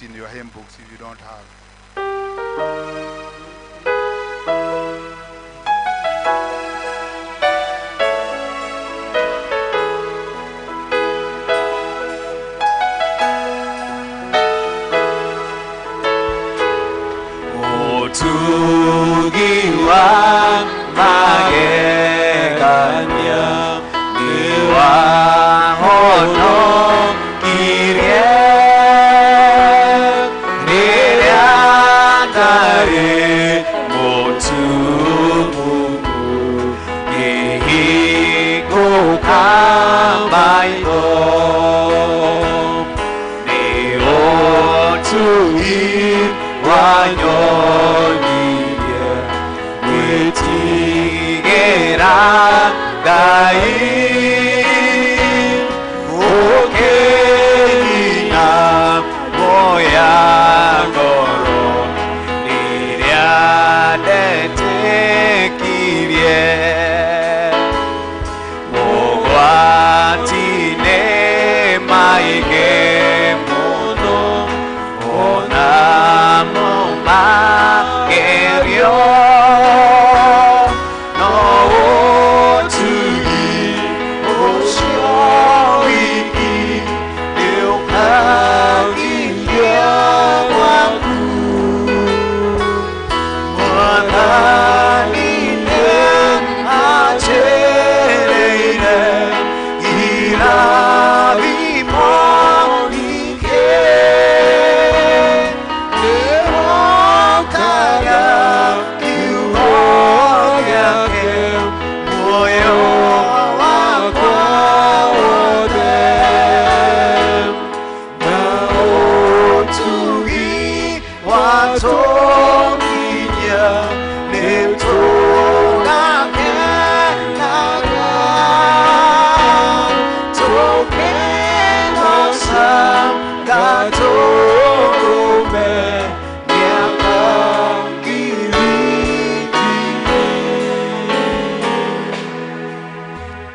in your hymn books if you don't have. Tugiwa magegania niwa hono kirie niriandare motumu ihiko kambaino ni otugi wanyonyiye witigera dai okenya moya goro niriadetekirie mogwatine maige muno onamo magerio no otugi oshioiki ilkagilia waku mwananine achereire iravimonike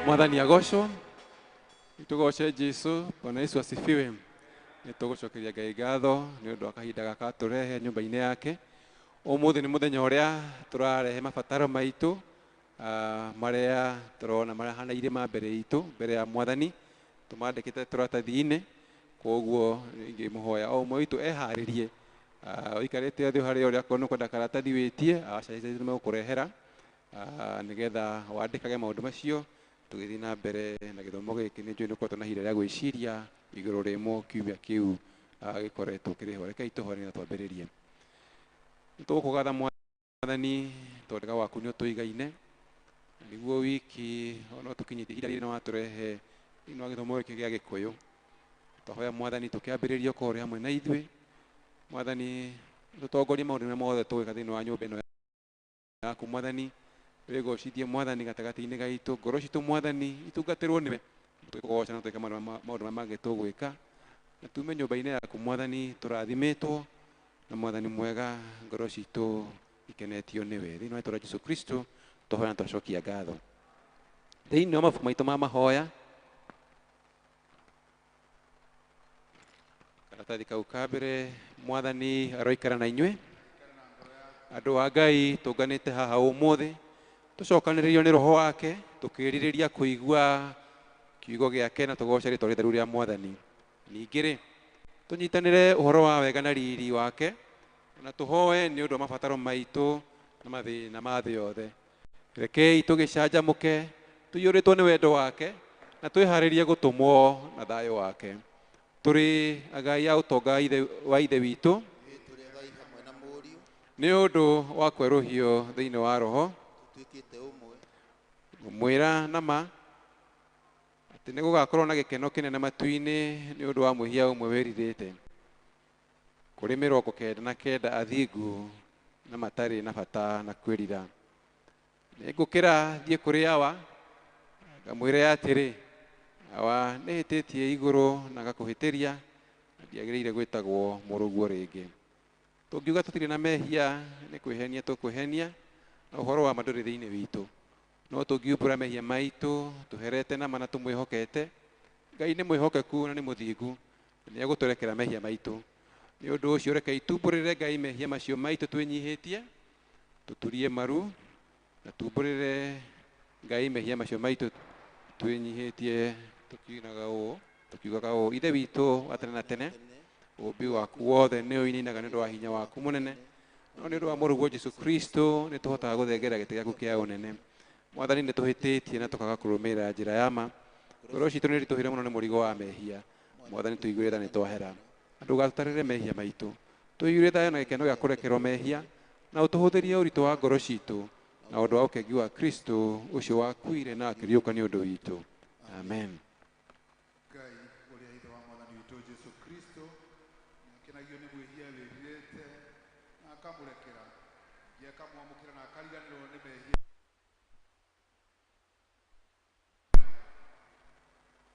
Mwathani agocwo itugoce Jesu. Bwana Yesu asifiwe. Nitugucokeria Ngai ngatho ni undu wa kahinda gaka turehe nyumba-ini yake. Umuthi ni muthenya uria turarehe mabataro maitu maria turona marahana irima mbere itu mbere ya Mwathani tumandikite turatathi-ini. Koguo ngimuhoya o umwe witu eharirie uikarite thi hari uria kono kwenda karatathi witie acaice ni megukurehera nigetha wandikage maundu macio tugithii na mbere na githomo giki ni njui nuko tuna hira ria gwiciria iguru rimo kiumia kiu gikoretwo kiriho. Rekei tuhore na twambiririe. Tugukugatha Mwathani tondeka waku ni utuigaine niguo wiki ono tukinyite ihinda riri na waturehe thini wa githomo giki gia gikuyu. Twahoya Mwathani tukiambiriria ukorwo hamwe na ithui. Mwathani tutongorie maundu mothe tugika thini wa nyumba ino yaku Mwathani. Wigocithie Mwathani gatagati-ini gaitu ngoro citu Mwathani itungatirwo niwe tugoca na twika maundu mangi tugwika na tume nyumba-ini yaku Mwathani turathimitwo na Mwathani mwega ngoro citu ikenetio niwe thini wa tura Jesu Kristo tuhoya na twacokia ngatho thini wa mabuku maitu ma mahoya. Karatathi kau ka mbere Mwathani aroikara na inyue andu a Ngai tunganite haha umuthi tucokaniririo ni roho wake tukiririria kuigua kiugo giake na tugoca ritwa ritheru ria Mwathani. Ningiri tunyitanire uhoro wa wega na riri wake na tuhoe ni undu wa mabataro maitu na mathina ma thi yothe. Rekei tugicanjamuke tuiyuritwo ni wendo wake na twiharirie gutumwo na thayo wake. Turi agai a utonga wa ithe witu ni undu wa kweruhio thiini wa roho mwira na ma ati ni gugakorwo na gikeno kinene matu-ini ni undu wa mwihia umwe wiririte kuri mirongo kenda na kenda athingu na matari na bata na kwirira. Ni ngukira thie kuri awa ngamwire atiri awa ni hititie iguru na gakuhitiria ndiagiriire gwitagwo muruguo ringi. Tungiuga tutiri na mehia ni kwihenia tukwihenia na uhoro wa manduri thiini witu no tungiumbura mehia maitu tuherete na mana tumwihokete. Ngai ni mwihokeku na ni muthingu ni aguturekera mehia maitu nĩ ũndũ ũcio reke itumbũrĩre Ngai mehia macio maitũ twĩnyihĩtie, tũturie maru na tumbũrĩre Ngai mehia macio maitũ twĩnyihĩtie, tukiugaga ũũ: Ithe witũ wa tene na tene, ũmbi waku wothe nĩ ũinainaga nĩ ũndũ wa hinya waku mũnene, no nĩ ũndũ wa mũrũguo Jesu Kristo nĩ tũhotaga gũthengera gĩtĩ gĩaku kĩa ũnene. Mwathani nĩ tũhĩtĩtie na tũkaga kũrũmĩrĩra njĩra ya ma, ngoro citũ nĩ ritũhĩre mũno nĩ mũrigo wa mehia. Mwathani tũiguĩre tha nĩ twahera, ndũgatũtarĩre mehia maitũ, tũiguĩre thayo na gĩkeno gĩa kũrekerwo mehia, na ũtũhũthĩrie ũritũ wa ngoro citũ na ũndũ wa ũkengi wa Kristo ũcio wakuire na akĩriũka nĩ ũndũ witũ. Amen. Ngai ũrĩa ithe wa mwathani witũ Jesu Kristo nĩakenagio nĩ mwĩhia wĩrirĩte na akamũrekera, akamwamũkĩra na akariganĩrwo nĩ mehia.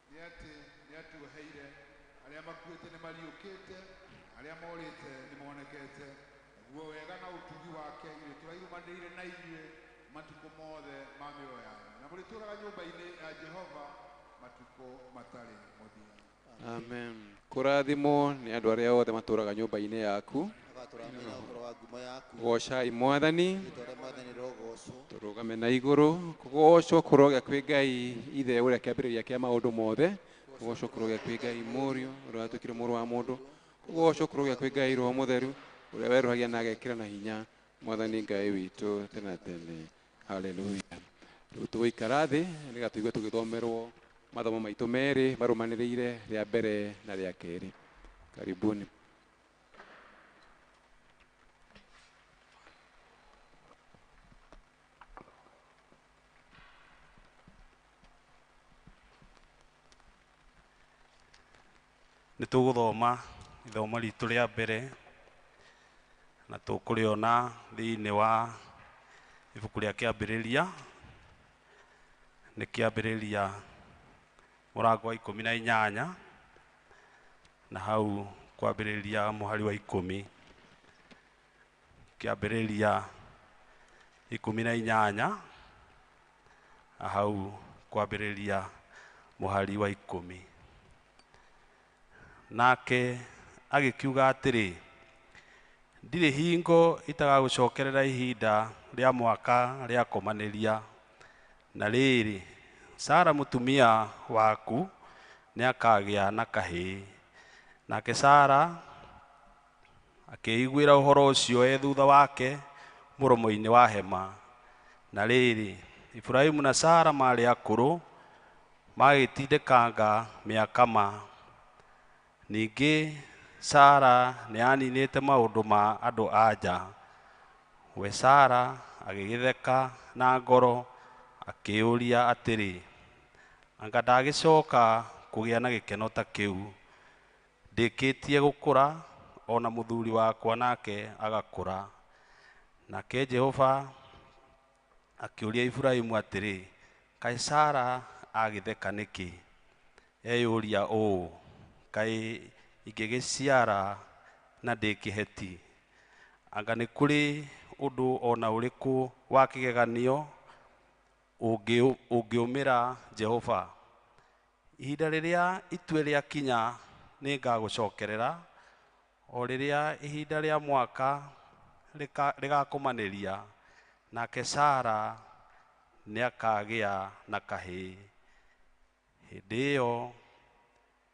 Nĩ atĩ nĩatuoheire arĩa makuĩte nĩ mariũkĩte, arĩa morĩte nĩ monekete, naguo wega na ũtugi wake ithuĩ tũrairumanĩrĩire na inyuĩ matukũ mothe ma mĩoyo yanyu, na mũrĩtũũraga nyũmba-inĩ ya Jehova matukũ matarĩ mũthia. Amen. Kũrathimwo nĩ andũ arĩa othe matũũraga nyũmba-inĩ yaku. Gocai Mwathani, tũrũgame na igũrũ. Kũgocwo kũrogĩa kwĩ Ngai Ithe ũrĩa kĩambĩrĩria kĩa maũndũ mothe. Kũgocwo kũrogĩa kwĩ Ngai Mũriũ ũrĩa watuĩkire mũrũ wa mũndũ. Kũgocwo kũrogĩa kwĩ Ngai Roho Mũtheru ũrĩa werũhagia na agekĩra na hinya. Mwathani Ngai witũ tene na tene. Haleluya. Rĩu tũgũikara thĩ nĩgetha tũigue tũgĩthomerwo mathomo maitũ merĩ marũmanĩrĩire, rĩa mbere na rĩa kerĩ. Karibuni. Nĩ tũgũthoma ithomo ritũ rĩa mbere na tũkũrĩona thĩinĩ wa ibuku rĩa kĩambĩrĩria, nĩ kĩambĩrĩria mũrango wa 18 na hau kwambĩrĩria mũhari wa 10. Kĩambĩrĩria 18 na hau kwambĩrĩria mũhari wa 10. Nake agĩkiuga atĩrĩ, ndirĩ hingo itagagũcokerera ihinda rĩa mwaka rĩa komanĩria, na rĩrĩ Sara mũtumia waku nĩakagĩa na kahĩĩ. Nake Sara akĩiguĩra ũhoro ũcio thutha wake mũromo-inĩ wa hema. Na rĩrĩ Ibrahimu na Sara marĩ akũrũ, magĩtindĩkanga mĩaka ma. Ningĩ Sara nĩaninĩte maũndũ ma andũ anja. We Sara agĩgĩtheka na ngoro, akĩũria atĩrĩ, anga ndagĩcoka kũgĩa na gĩkeno ta kĩu? Ndĩkĩtie gũkũra, ona mũthuri wakwa nake agakũra. Nake Jehova akĩũria Ibrahimu atĩrĩ, kaĩ Sara agĩtheka nĩkĩ? Eyũria ũũ, kaĩ ingĩgĩciara na ndĩkĩheti? Anga nĩ kũrĩ ũndũ ona ũrĩkũ wa kĩgeganio ũngĩũmĩra Jehova? Ihinda rĩrĩa itue rĩakinya nĩngagũcokerera, o rĩrĩa ihinda rĩa mwaka rĩgakũmanĩria, nake Sara nĩakagĩa na kahĩĩ. Hĩndĩ ĩyo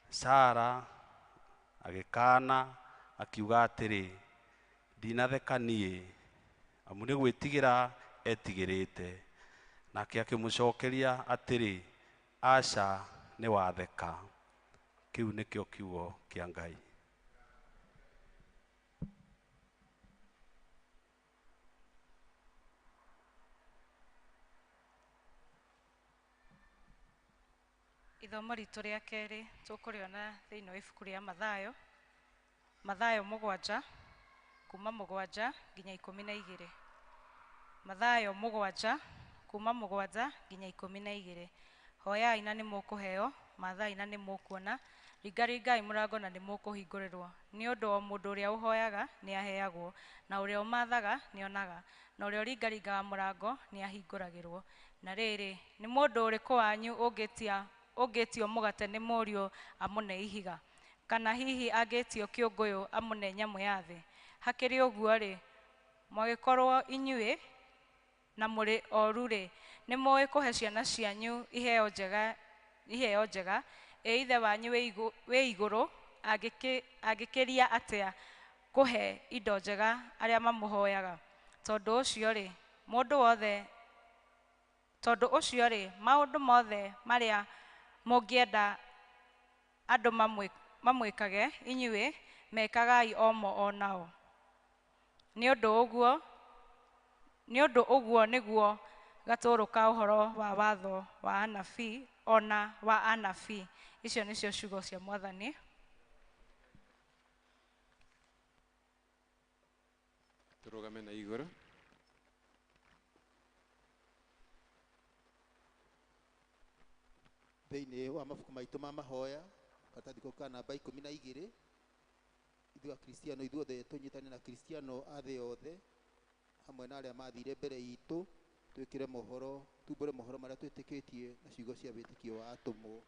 Sara agĩkaana akiuga atĩrĩ, ndinatheka niĩ, amu nĩ gwĩtigĩra etigĩrĩte. Nake akĩmũcokeria atĩrĩ, aca nĩ watheka. Kĩu nĩkĩo kiugo kĩa Ngai. Ithomo ritũ rĩa kerĩ tũkũrĩona thĩinĩ wa ibuku rĩa Mathayo, Mathayo 7 kuma 7 nginya 12. Mathayo 7 kuma 7 nginya 12. Hoyai na nĩmũkũheo, mathaai na nĩmũkuona, ringaringai mũrango na nĩmũkũhingũrĩrwo. Nĩ ũndũ o mũndũ ũrĩa ũhoyaga nĩaheagwo, na ũrĩa ũmathaga nĩonaga, na ũrĩa ũringaringaga mũrango nĩahingũragĩrwo. Na rĩrĩ, nĩ mũndũ ũrĩkũ wanyu ũngĩtio mũgate nĩ mũriũ amũne ihiga? kana hihi angĩtio kĩũngũyũ amũne nyamũ ya thĩ. Hakĩrĩ ũguo-rĩ, mwagĩkorwo inyuĩ na mũrĩ oru-rĩ, nĩ mũĩ kũhe ciana cianyu iheo njega, ithe wanyu wĩ igũrũ angĩkĩria atĩa kũhe indo njega arĩa mamũhoyaga. Tondũ ũcio-rĩ, maũndũ mothe marĩa mũngĩenda andũ mamwĩkage inyuĩ, mekagai omo onao. Nĩ ũndũ ũguo nĩguo gatũrũ ka ũhoro wa watho wa anabii ona wa anabii. Icio nĩcio ciugo cia Mwathani. Tũrũgame na igũrũ. Thĩinĩ wa mabuku maitũ ma mahoya katathiko ka namba 12 ithuĩ akristiano ithuothe tũnyitane na kristiano a thĩ yothe hamwe na arĩa mathire mbere itũ twĩkĩre mohoro tumbũre mohoro marĩa twĩtĩkĩtie na ciugo cia wĩtĩkio wa atũmwo.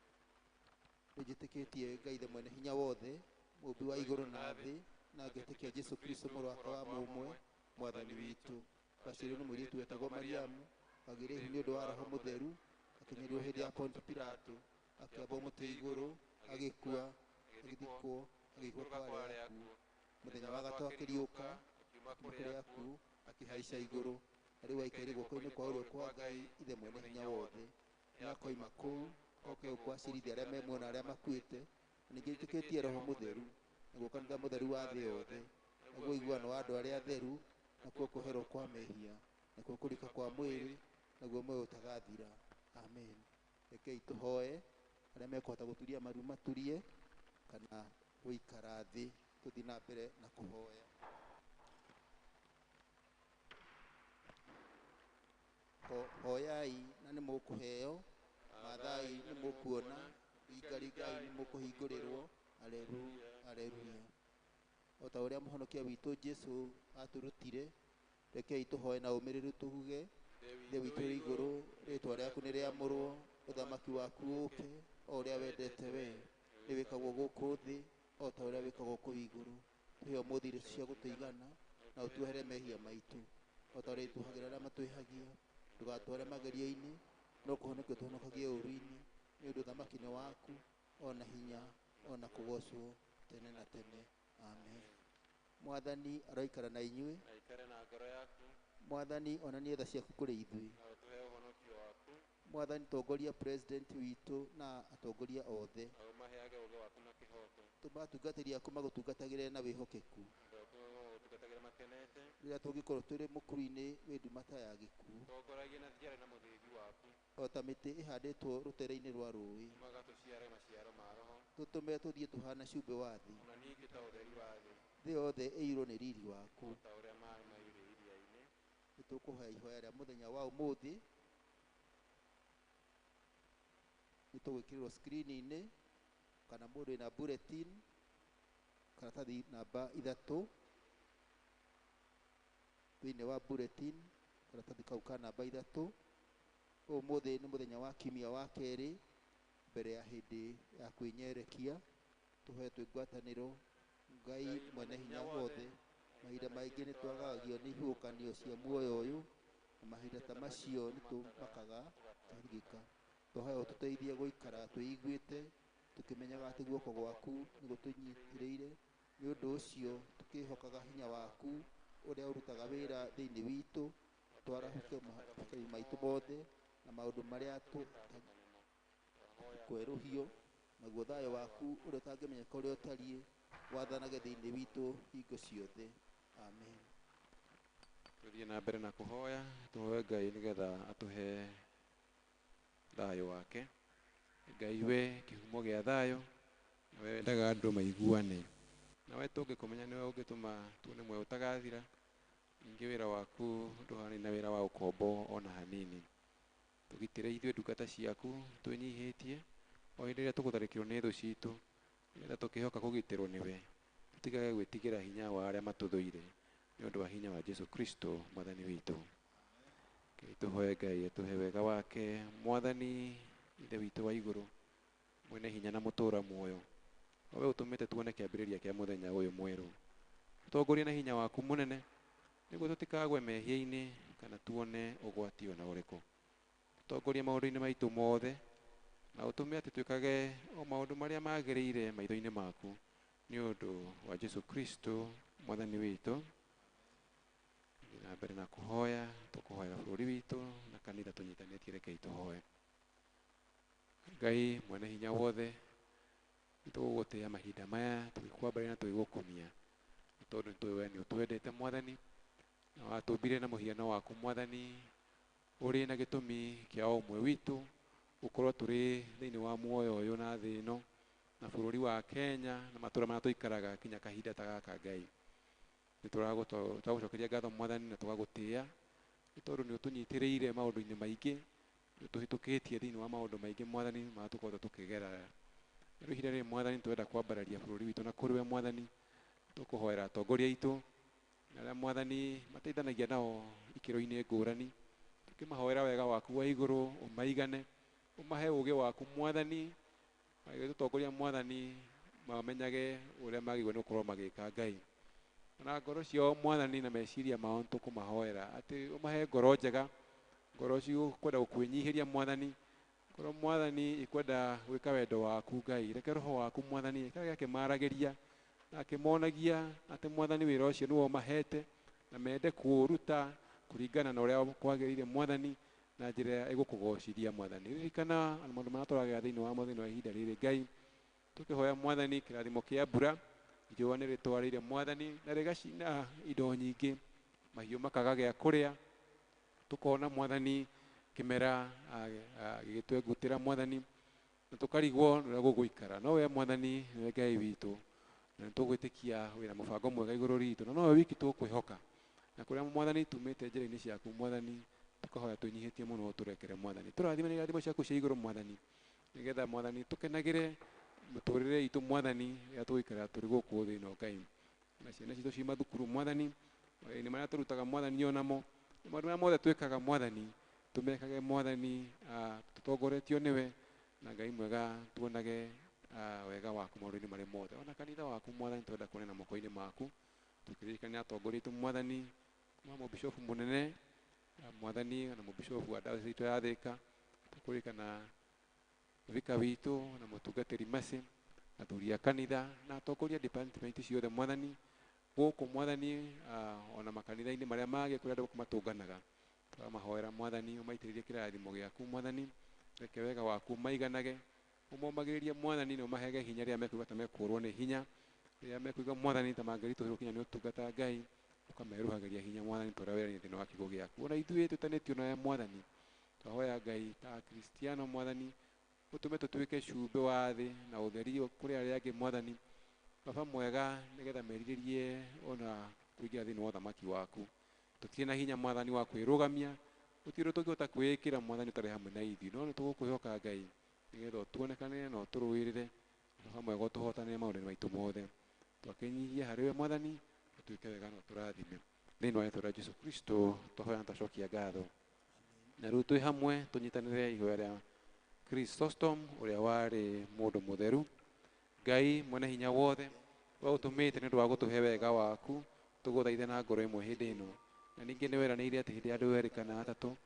Nĩnjĩtĩkĩtie Ngai ithe mwene hinya wothe mũmbi wa igũrũ na thĩ, na ngĩtĩkia Jesu Kristo mũrũ wake wa mũmwe mwathani witũ, wacĩrĩirwo nĩ mũirĩtu wetagwo Mariamu, wagĩrĩirwo nĩ ũndũ wa Roho Mũtheru, akĩnyariirwo hĩndĩ ya Ponti Pilato, akĩambwo mũtĩ igũrũ, agĩkua, agĩthikwo, agĩikwo kwa arĩa akuũ, mũthenya wa gatatũ akĩriũka kuuma kũrĩ arĩa akuũ, akĩhaica igũrũ, na rĩu aikarĩire guoko-inĩ kwa ũrĩo kwa Ngai ithe mwene hinya wothe. Nĩakoima kũu oke gũkũacĩrithia arĩa me muoyo na arĩa makuĩte. Na ningĩ njĩtĩkĩtie Roho Mũtheru, naguo kanitha mũtheru wa thĩ yothe, naguo ũiguano wa andũ arĩa atheru, nakuo kũherwo kwa mehia, nakuo kũrika kwa mwĩrĩ, naguo muoyo ũtagathira. Amen. Rekei tũhoe. Arĩa mekũhota gũturia maru maturie, kana gũikara thĩ tũthiĩ na mbere na kũhoya. Hoyai na nĩ mũkũheo, mathai nĩ mũkuona, ringai nĩ mũkũhingũrĩrwo. Aleluya, aleluya. O ta ũrĩa mũhonokia witũ Jesu atũrutire, rekei tũhoe na ũmĩrĩru tuge: Ithe witũ ũrĩ igũrũ, rĩĩtwa rĩaku nĩ rĩamũrwo, ũthamaki waku ũũke, o ũrĩa wendete wee, nĩ wĩkagwo gũkũ thĩ o ta ũrĩa wĩkagwo kũu igũrũ. Tũhe ũmũthĩ irio cia gũtũigana, na ũtuohere mehia maitũ o ta ũrĩa ituohagĩra arĩa matwĩhagia, ndũgatware magerio-inĩ, no kũhonokia ũtũhonokagie ũũru-inĩ, nĩ ũndũ ũthamaki nĩ waku, ona hinya, ona kũgocwo tene na tene. Amen. Mwathani aroikara na inyuĩ. Mwathani onanie tha ciaku kũrĩ ithuĩ. Mwathani tongoria president witũ na atongoria othe. Tũma atungatĩri aku magũtungatagĩre na wĩhokeku. Rĩrĩa tũngĩkorwo tũrĩ mũkuru-inĩ wĩ ndumata ya gĩkuũ, o ta mĩtĩ ĩhandĩtwo rũtere-inĩ rwa rũĩ, tũtũme tũthiĩ tũhana cumbĩ wa thĩ, thĩ yothe ĩirwo nĩ riri waku. Nĩtũkũhoya ihoya rĩa mũthenya wa ũmũthĩ, nĩtũgwĩkĩrĩrwo screen-inĩ, kana mũndũ wĩna bulletin, karatathi namba 3 thĩinĩ wa bulletin, karatathi kau ka namba 3. Ũmũthĩ nĩ mũthenya wa kiumia wa kerĩ mbere ya hĩndĩ ya kwĩnyerekia. Tũhoe twĩ ngwatanĩro. Ngai mwene hinya wothe, mahinda maingĩ nĩ twagagio nĩ ihuhũkanio cia muoyo ũyũ, na mahinda ta macio nĩ tũmakaga tũhigĩka. Tũhoe ũtũteithie gũikara twĩiguĩte, tũkĩmenyaga atĩ guoko gwaku nĩ gũtũnyitĩrĩire. Nĩ ũndũ ũcio tũkĩhokaga hinya waku ũrĩa ũrutaga wĩra thĩinĩ witũ, twarahũke mabatari maitũ mothe na maũndũ marĩa kwerũhio, naguo thayũ waku ũrĩa ũtangĩmenyeka ũrĩa ũtariĩ wathanage thĩinĩ witũ hingo ciothe. Amen. Tũthiĩ na mbere na kũhoya, tũhoe Ngai nĩgetha atũhe thayũ wake. Ngai we kĩhumo gĩa thayũ, nawe wendaga andũ maiguane. Nawe tũngĩkũmenya nĩwe ũngĩtũma tuone muoyo ũtagathira, ningĩ wĩra waku ndũhanaine na wĩra wa ũkombo ona hanini. Tũgitĩre ithuĩ ndungata ciaku twĩnyihĩtie o hĩndĩ ĩrĩa tũgũtharĩkĩrwo nĩ thũ citũ, nĩgetha tũkĩhoka kũgitĩrwo nĩwe, tũtigage gwĩtigĩra hinya wa arĩa matũthũire, nĩ ũndũ wa hinya wa Jesu Kristo mwathani witũ. Tũhoe Ngai atũhe wega wake. Mwathani ithe witũ wa igũrũ, mwene hinya na mũtũra muoyo, we utumite tuone kiambiriria kia muthenya uyu mweru utongoria na hinya waku munene niguo tutikagwe mehia-ini kana tuone ugwati ona uriku utongoria maundu-ini maitu mothe na utume ati twikage o maundu maria magiriire maitho-ini maku ni undu wa Jesu Kristo mwathani witu na mbere na kuhoya tukuhoera bururi witu na kanitha tunyitanitie reke ituhoe Ngai mwene hinya wothe tugugutia mahinda maya tugikwambara na tugigukumia tondu tuwe ni utwendete mwathani na watumbire na muhiano waku mwathani uri na gitumi kia umwe witu ukorwo turi thiini wa muoyo uyu na thi ino na bururi wa Kenya na matura maria tuikaraga kinya kahinda ta gaka Ngai turagucokeria ngatho mwathani na tugagutia tondu ni utunyitiriire maundu-ini maingi tuhitukitie thiini wa maundu maingi mwathani ma tukorwo tukigera riu ihinda riri mwathani twenda kwambararia bururi witu na kuriwe mwathani tukuhoera atongoria itu na aria mwathani mateithanagia nao ikiro-ini ngurani tukimahoera wega waku wa iguru umaigane umahe ugi waku mwathani magitutongoria mwathani mamenyage uria magirwo ni gukorwo magika Ngai na ngoro ciao mwathani na meciria mao tukumahoera ati umahe ngoro njega ngoro cikwenda gukwinyihiria mwathani ngoro mwathani ikwenda gwika wendo waku Ngai reke roho waku mwathani ikage akimaragiria na akimonagia ati mwathani wira ucio niwo mahete na mende kuuruta kuringana na uria kwagirire mwathani na njira igukugociria mwathani ririkana maundu maria turagera thiini wa muthenya wa ihinda riri Ngai tukihoya mwathani kirathimo kia mbura ijua ni ritwarire mwathani na rigacina indo nyingi mahiu makaga gia kuria tukona mwathani kimera gigitwengutira mwathani na tukarigwo uria guguikara no we mwathani ni Ngai witu na tugwitikia wira mubango mwega iguru ritu na no we wiki tukwihoka na kuria mwathani tumite njira-ini ciaku mwathani tukahoya tunyihitie muno turekere mwathani turathime ni irathimo ciaku cia iguru mwathani nigetha mwathani tukenagire muturire itu mwathani ya tuikara turi guku thi no Ngai na ciana citu ci mathukuru mwathani ni maria turutaga mwathani onamo maundu maria mothe twikaga mwathani tumekage mwathani tutongoretio niwe na Ngai mwega tuonage wega waku maundu-ini maria mothe ona kanitha waku mwathani twenda kuonera moko-ini maku tukiririkania atongoria itu mwathani mwa bishofu munene mwathani na mubishofu wa dayosisi itu ya Thika tukuririkana vika witu na mutungatiri masi athuri a kanitha na atongoria department ciothe mwathani guku mwathani ona makanitha-ini maria mage kuria andu matunganaga turamahoera mwathani umaitiririe kirathimo giaku mwathani reke wega waku maiganage umomagiririe mwathani na umahege hinya riria mekuigua ta mekurwo ni hinya riria mekuigua mwathani ta mangiritũhĩrwo kinya ni utungata Ngai ukameruhagiria hinya mwathani turia werani thiini wa kiugo giaku ona ithuĩ tutanĩtio nawe mwathani twahoya Ngai ta Kristiano mwathani utume tutuike cumbi wa thi na utheri kuri aria angi mwathani baba mwega nigetha merirĩrie ona kuingira thiini wa uthamaki waku tutirĩ na hinya mwathani wa kwĩrũgamia gutirĩ tũngĩhota kwĩĩkĩra mwathani ũtarĩ hamwe na ithuĩ no nĩ tũgũkwĩhoka Ngai nigetha ũtuonekanĩre na ũtũrũĩrĩre baba mwega ũtũhotanĩre maũndũ-inĩ maitũ mothe twakĩnyihia harĩ we mwathani ũtuĩke wega na ũtũrathime thĩinĩ wa rĩĩtwa rĩa Jesu Kristo twahoya na twacokia ngatho na rĩu twĩ hamwe tũnyitanĩre ihoya rĩa Chrysostom uria wari mundu mutheru Ngai mwene hinya wothe we utumite ni undu wa gutuhe wega waku tuguthaithe na ngoro imwe hindi ino na ningi ni weranĩire ati hindi andu eri kana atatu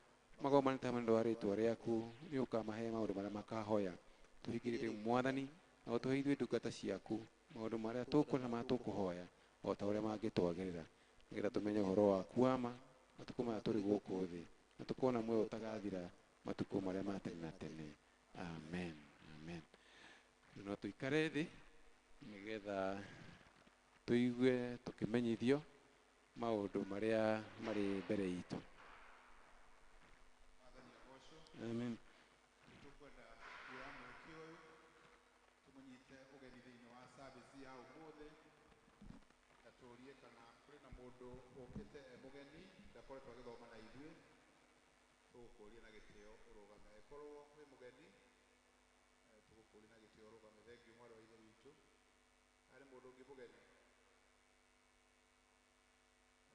magomanĩte hamwe nĩ ũndũ wa rĩĩtwa rĩaku nĩ ũkamahe maũndũ marĩa makahoya tuhingĩrĩre mwathani na ũtũhe ithuĩ ndungata ciaku maũndũ marĩa tũkwenda marĩa tũkũhoya o ta ũrĩa mangĩtwagĩrĩra nĩgetha tũmenye ũhoro waku wa ma matukũ maya tũrĩ gũkũ thĩ na tũkona muoyo ũtagathira matukũ marĩa ma tene na tene amen amen no tuikare thĩ nigetha tuigue tukimenyithio maundu maria mari mbere itu amen tukwenda kuoya mweke uyu tumunyite ugeni thiini wa service ya umuthi na turie kana kuri na mundu ukite mugeni ndakoretwo agithoma na ithuĩ tugukuria na gitio urugame korwo wi mugeni tugukuria na gitio urugame thengiũ mwarĩ wa ithe witũ harĩ mũndũ ũngĩ mugeni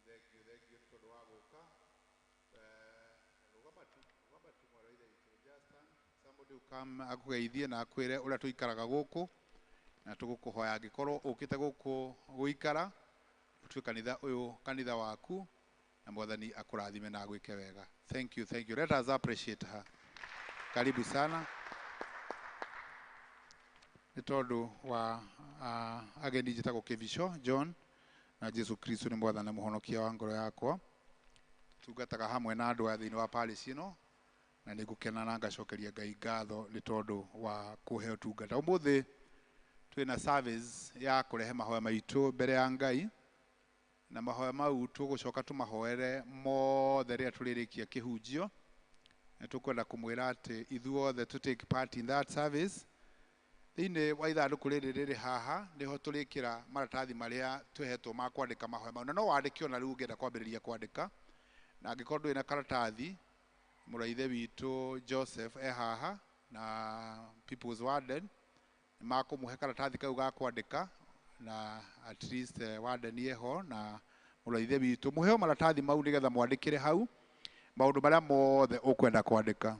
thengiũ nĩ tondũ wa gũka rugama tu mwarĩ wa ithe witũ just somebody who come akugeithie na akwĩre ũrĩa tũikaraga gũkũ na tugukuhoya angikorwo ukite guku guikara utwe kanitha waku na mwathani akurathime na gwike wega. Thank you. Let us appreciate her. Karibu sana. Ni tondu wa ageni njitagwo Kivisho John na Jesu Kristo ni mwathani na muhonokia wa ngoro yakwa. Tungataga hamwe na andu a thiini wa parish ino na nigukena na ngacokeria Ngai ngatho ni tondu wa kuhe utungata. Umuthi twina service ya kurehe mahoya maitu mbere ya Ngai na mahoya mau tugucoka tumahoere mothe ria turirikia kihunjio. Tukwenda kumwira ati ithuothe to take part in that service. Thiini wa ithanduku riri haha niho turikira maratathi maria twehetwo ma kwandika mahoya mau. Na no wandike ona riu ngenda kwambiriria kwandika. Na angikorwo ndwina karatathi, muraithe witu Joseph haha na People's Warden makumuhe karatathi kau ga kwandika na at least warden yeho na muraithe witu muheo maratathi mau nigetha mwandikire hau maundu maria mothe ukwenda kwandika.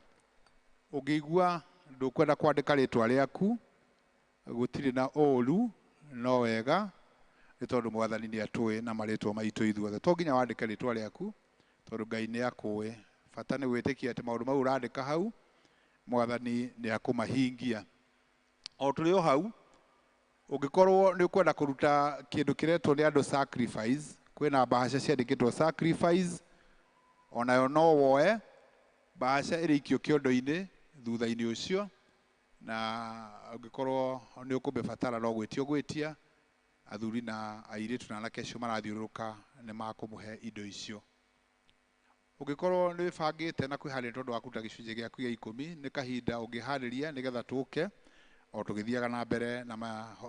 Ungigua ndukwenda kwandika ritwa riaku gutiri na uru no wega ni tondu mwathani ni atui na maritwa maitu ithuothe. To nginya wandike ritwa riaku tondu Ngai ni akui. Bata ni gwitikia ati maundu mau urandika hau mwathani ni akumahingia. O turi o hau ungikorwo ni ukwenda kuruta kindu kiretwo ni andu sacrifice, kwina bahasha ciandikitwo sacrifice, onayo no woe bahasha irikio kiondo-ini thutha-ini ucio, na ungikorwo ni ukubibatara no gwitio gwitia athuri na airitu na anake acio marathiuruka ni makumuhe indo icio. Ungikorwo ni wibangite na kwiharĩria tondu wa kuruta gicunjĩ gĩaku gĩa 10 ni kahinda ungiharĩria nigetha tuke o tugithiaga na mbere na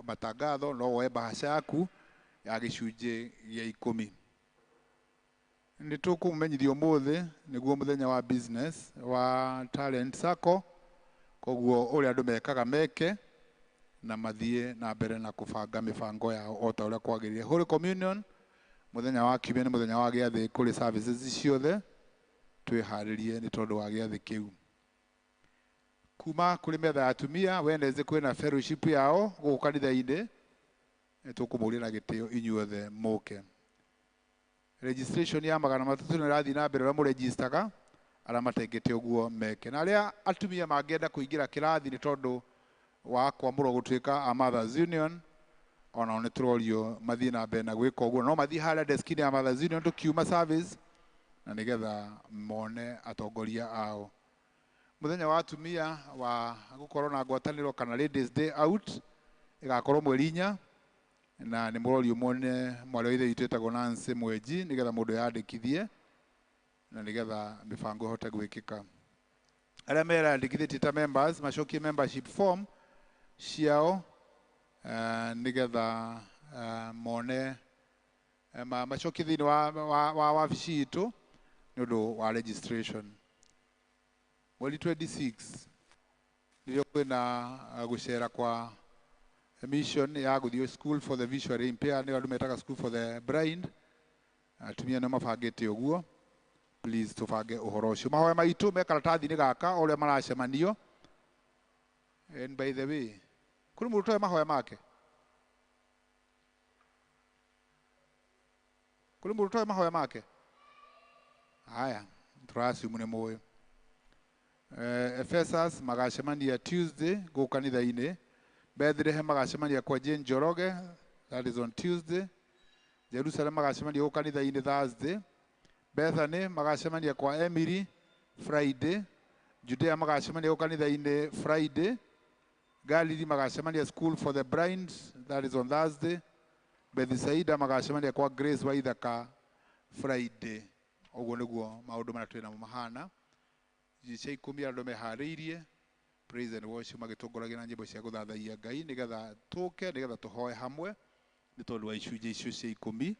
matangatho. No woe bahasha yaku ya gicunjĩ gĩa 10. Ni tukumumenyithia umuthi niguo muthenya wa business wa talent sacco, koguo uri andu mekaga meke na mathie na mbere na kubanga mibango yao o ta uria kwagirire. Holy communion muthenya wa kiumia ni muthenya wa giathi kuri services ciothe twiharirie ni tondu wa giathi kiu. Kuma kuri metha ya atumia Wednesday kwina fellowship yao guku kanitha-ini tukumurira gitio inyuothe muke. Registration ya 300 ni rathi na mbere mu registaga ara matengete uguo meke. Na aria atumia mangenda kuingira kirathi ni tondu wa kwamurwo gutuika a Mothers Union, ona ni turorio mathie na mbere na gwika uguo. No mathie haria desk-ini ya Mothers Union tukiuma service na nigetha mone atongoria ao. Muthenya wa atumia wa gukorwo na ngwataniro kana Ladies Day Out igakorwo mweri 4 na ni murorio mone mwari ithe itwetagwo Nancy Mwenji nigetha mundu yandikithie na nigetha mibango ihote gwikika. Aria merandikithitie ta members macokie membership form ciao nigetha mone macokie thiini wa wabici itu ni undu wa registration. Mweri 26 ndio kwina gucera kwa mission ya guthio school for the visually impaired, ni andu metaga school for the blind. Atumia no mabangite uguo, please tubange uhoro ucio. Mahoya maitu me karatathi-ini gaka uria maracemanio. And by the way, kuri murutoe mahoya make, kuri murutoe mahoya make haya turasimu ni moyo. Ephesus magacemania Tuesday go kanitha-ini. Bethlehem magacemania kwa Jane Joroge, that is on Tuesday. Jerusalem magacemania go kanitha-ini Thursday. Bethany magacemania kwa Emily Friday. Judea magacemania go kanitha-ini Friday. Galilee magacemania school for the blind, that is on Thursday. Bethsaida magacemania kwa Grace Waithaka Friday. Oguo niguo maundu maria twina mahana. Jicha 10 andu mehariirie praise and worship magitongoragia na nyimbo cia guthathaia Ngai nigetha tuke nigetha tuhoe hamwe ni tondu wa icunjĩ icio cia 10.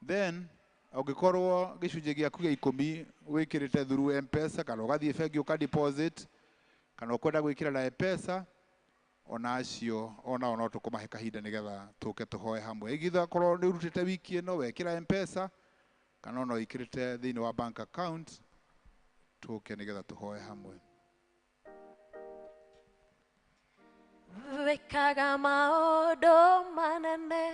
Then ungikorwo gicunjĩ giaku gia 10 wikirite through M-Pesa kana ugathie bengi uka deposit kana ukwenda gwikira na M-Pesa, ona acio ona no tukumahe kahinda nigetha tuke tuhoe hamwe. Igitha korwo ni urutite wiki ino wekira M-Pesa kana no ikirite thiini wa bank account tuke nigetha tuhoe hamwe. wekaga maũndũ manene,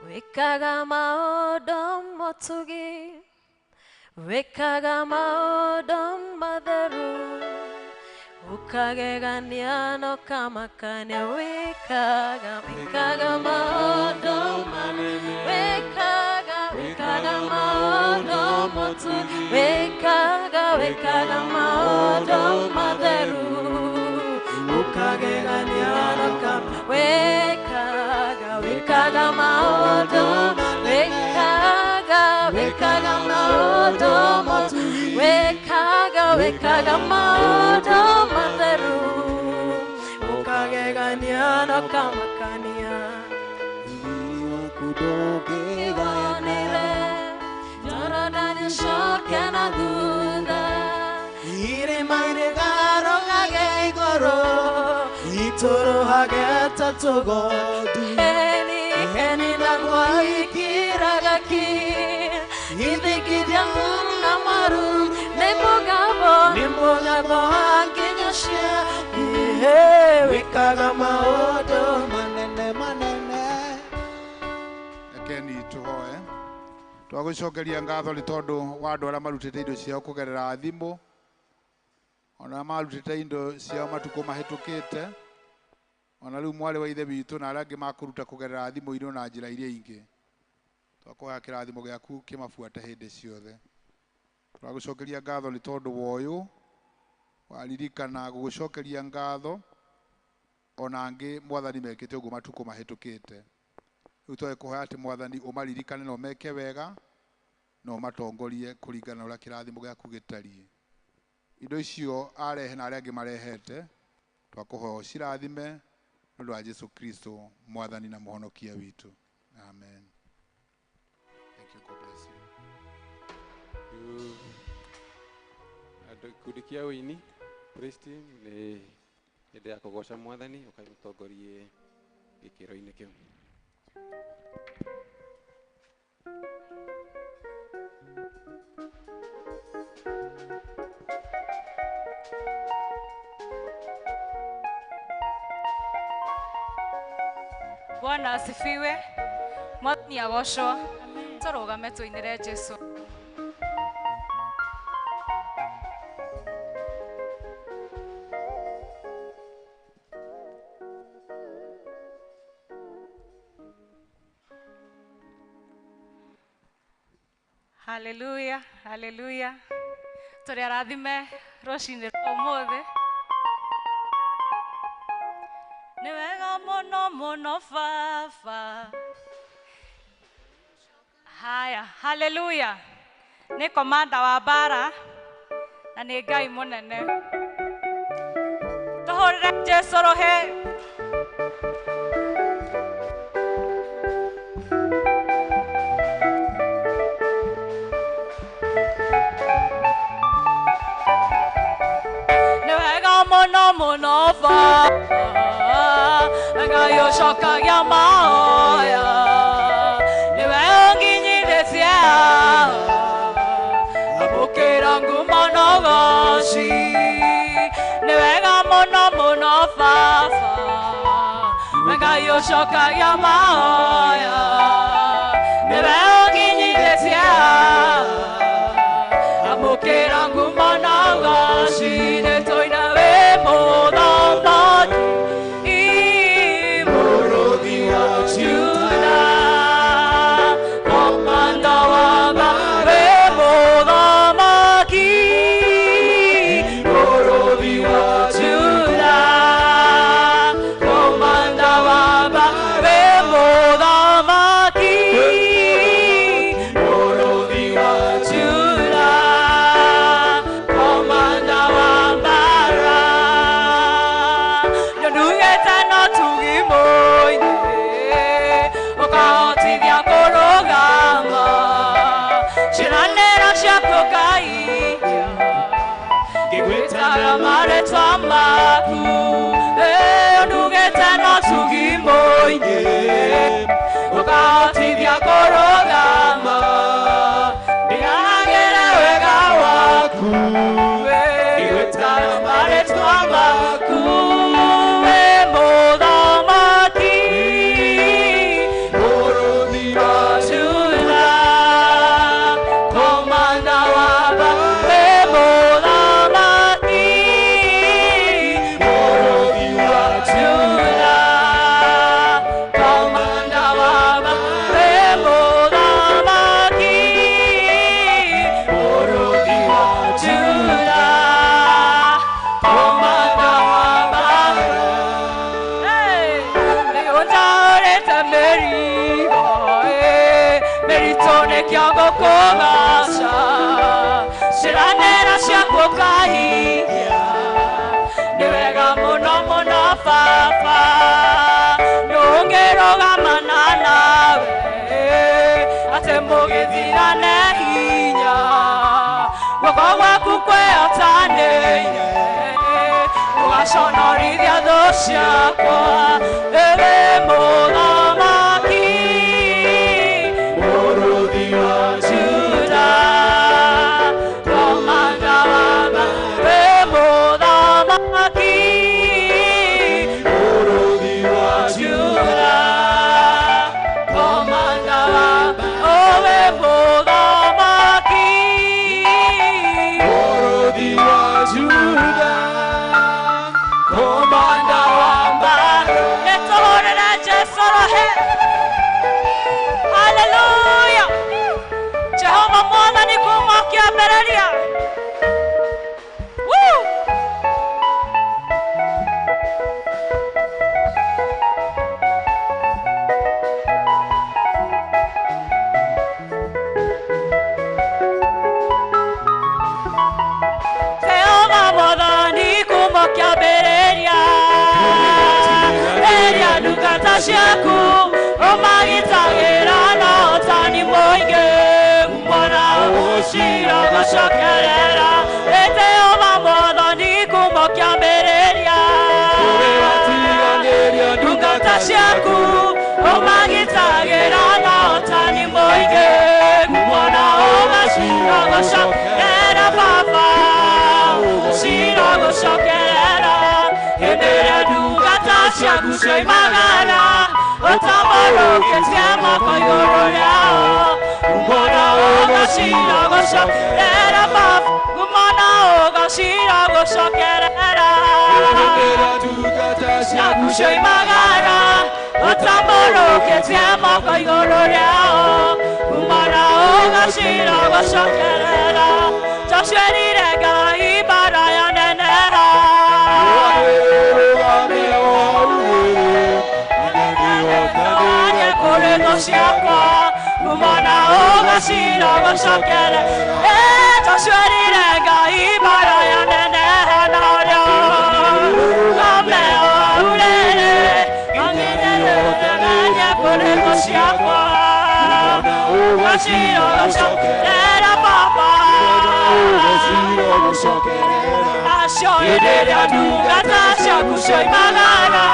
wekaga maũndũ mũtugi, wekaga maũndũ matheru, ukagegania no kamakania, wekaga maũndũ manene, wekaga maũndũ mũtugi, wekaga maũndũ matheru, ukagegania no kamakania, wekaga maũndũ, wekaga maũndũ mũtugi, wekaga maũndũ matheru, ukagegania no kamakania. Iwonire Jordan shoke na thutha, irĩma irĩgarũrage igũrũ, itũrũhage ta tũgondu, heni naguo ikiraga ki, ithingithia na maru, nĩ mũgambo wa nginya cia, wekaga maũndũ manene manene. Rekeni tũhoe. Twagũcokeria ngatho nĩ tondũ wa andũ arĩa marutĩte indo ciao kũgerera thimũ, ona marutĩte indo ciao matukũ mahĩtũkĩte, ona rĩu mwarĩ wa ithe witũ na arĩa angĩ makũruta kũgerera thimũ-inĩ na njĩra iria ingĩ. Twakũhoya kĩrathimo gĩaku kĩmabuate hĩndĩ ciothe. Twagũcokeria ngatho nĩ tondũ wa ũyũ, waririkana gũgũcokeria ngatho ona angĩ Mwathani mekĩte ũguo matukũ mahĩtũkĩte. Rĩu twagũkũhoya atĩ Mwathani ũmaririkane na ũmeke wega na ũmatongorie kũringana na ũrĩa kĩrathimo gĩaku gĩtariĩ. Indo icio arehe na arĩa angĩ marehete, twakũhoya ũcirathime nĩ ũndũ wa Jesũ Kristo Mwathani na mũhonokia witũ. Amen. Thank you. God bless you. Andũ ikundi kia ũini, praise team, nĩ hĩndĩ ya kũgoca Mwathani, ũkamũtongorie gĩkĩro-inĩ kĩu. Bwana asifiwe. Mwathani agocwo. Tũrũgame tũinĩre Jesũ. Hallelujah, hallelujah. Tũrĩ arathime rũcinĩ rwa ũmũthĩ. Nĩ wega mũno mũno Baba. Haya, hallelujah. Nĩ komanda wa mbara na nĩ Ngai mũnene. Tũhũrĩre Jesũ rũhĩ. Mono Baba, Ngai ũcokagia mahoya, nĩwe ũnginyithĩtie amũkĩra ngumo na ũgooci, nĩ wega mũno mũno Baba, Ngai ũcokagia mahoya, nĩwe ũnginyithĩtie amũkĩra ngumo na ũgooci, nĩtũina meritone kiongo kugasha ciranera ciakwo kahingia ni wega muno muno baba nungirũgamana nawe atĩ mũgĩthirane hinya guoko gwaku kwĩhotanĩire ũgaconorithia thũ ciakwa ĩrĩ mũthamaki mũrũthi wa Juda komanda wa ĩ mũthamaki mũrũthi wa Juda komanda wa ĩ mũthamaki mũrũthi wa Juda komanda wa mbara nĩtũhũrĩre Jesũ rohe haleluya Jehova Mwathani kuma kĩambĩrĩria Jehova Mwathani kuma kĩambĩrĩria rĩrĩa ndungata ciaku ũmagitagĩra na ũtani mũingĩ mbona ũgũcira gũcokerera Jehova Mwathani kuma kĩambĩrĩria ndungata ciaku ũmagitagĩra na ũtani mũingĩ mbona ũgũcira gũcokerera baba ũgũcira gũcokerera hĩndĩ ĩrĩa ndungata ciaku cioimagara ũtamborũkĩtie moko igũrũ rĩao mbona ũgũcira gũcokerera baba mbona ũgũcira gũcokerera ciaku cioimagara ũtamborũkĩtie moko igũrũ rĩao mbona ũgũcira gũcokerera Joshua Ngai bara ya neneha kũrĩ thũ ciakwa mbona ũgũcira gũcokerera Joshua Ngai bara ya neneha na ũrĩa ũmeũrĩrĩ ng'ang'ĩrĩrĩrĩrĩria kũrĩ thũ ciakwa ũgũcira gũcokerera baba acio hĩndĩ ĩrĩa ndungata ciaku cioimagara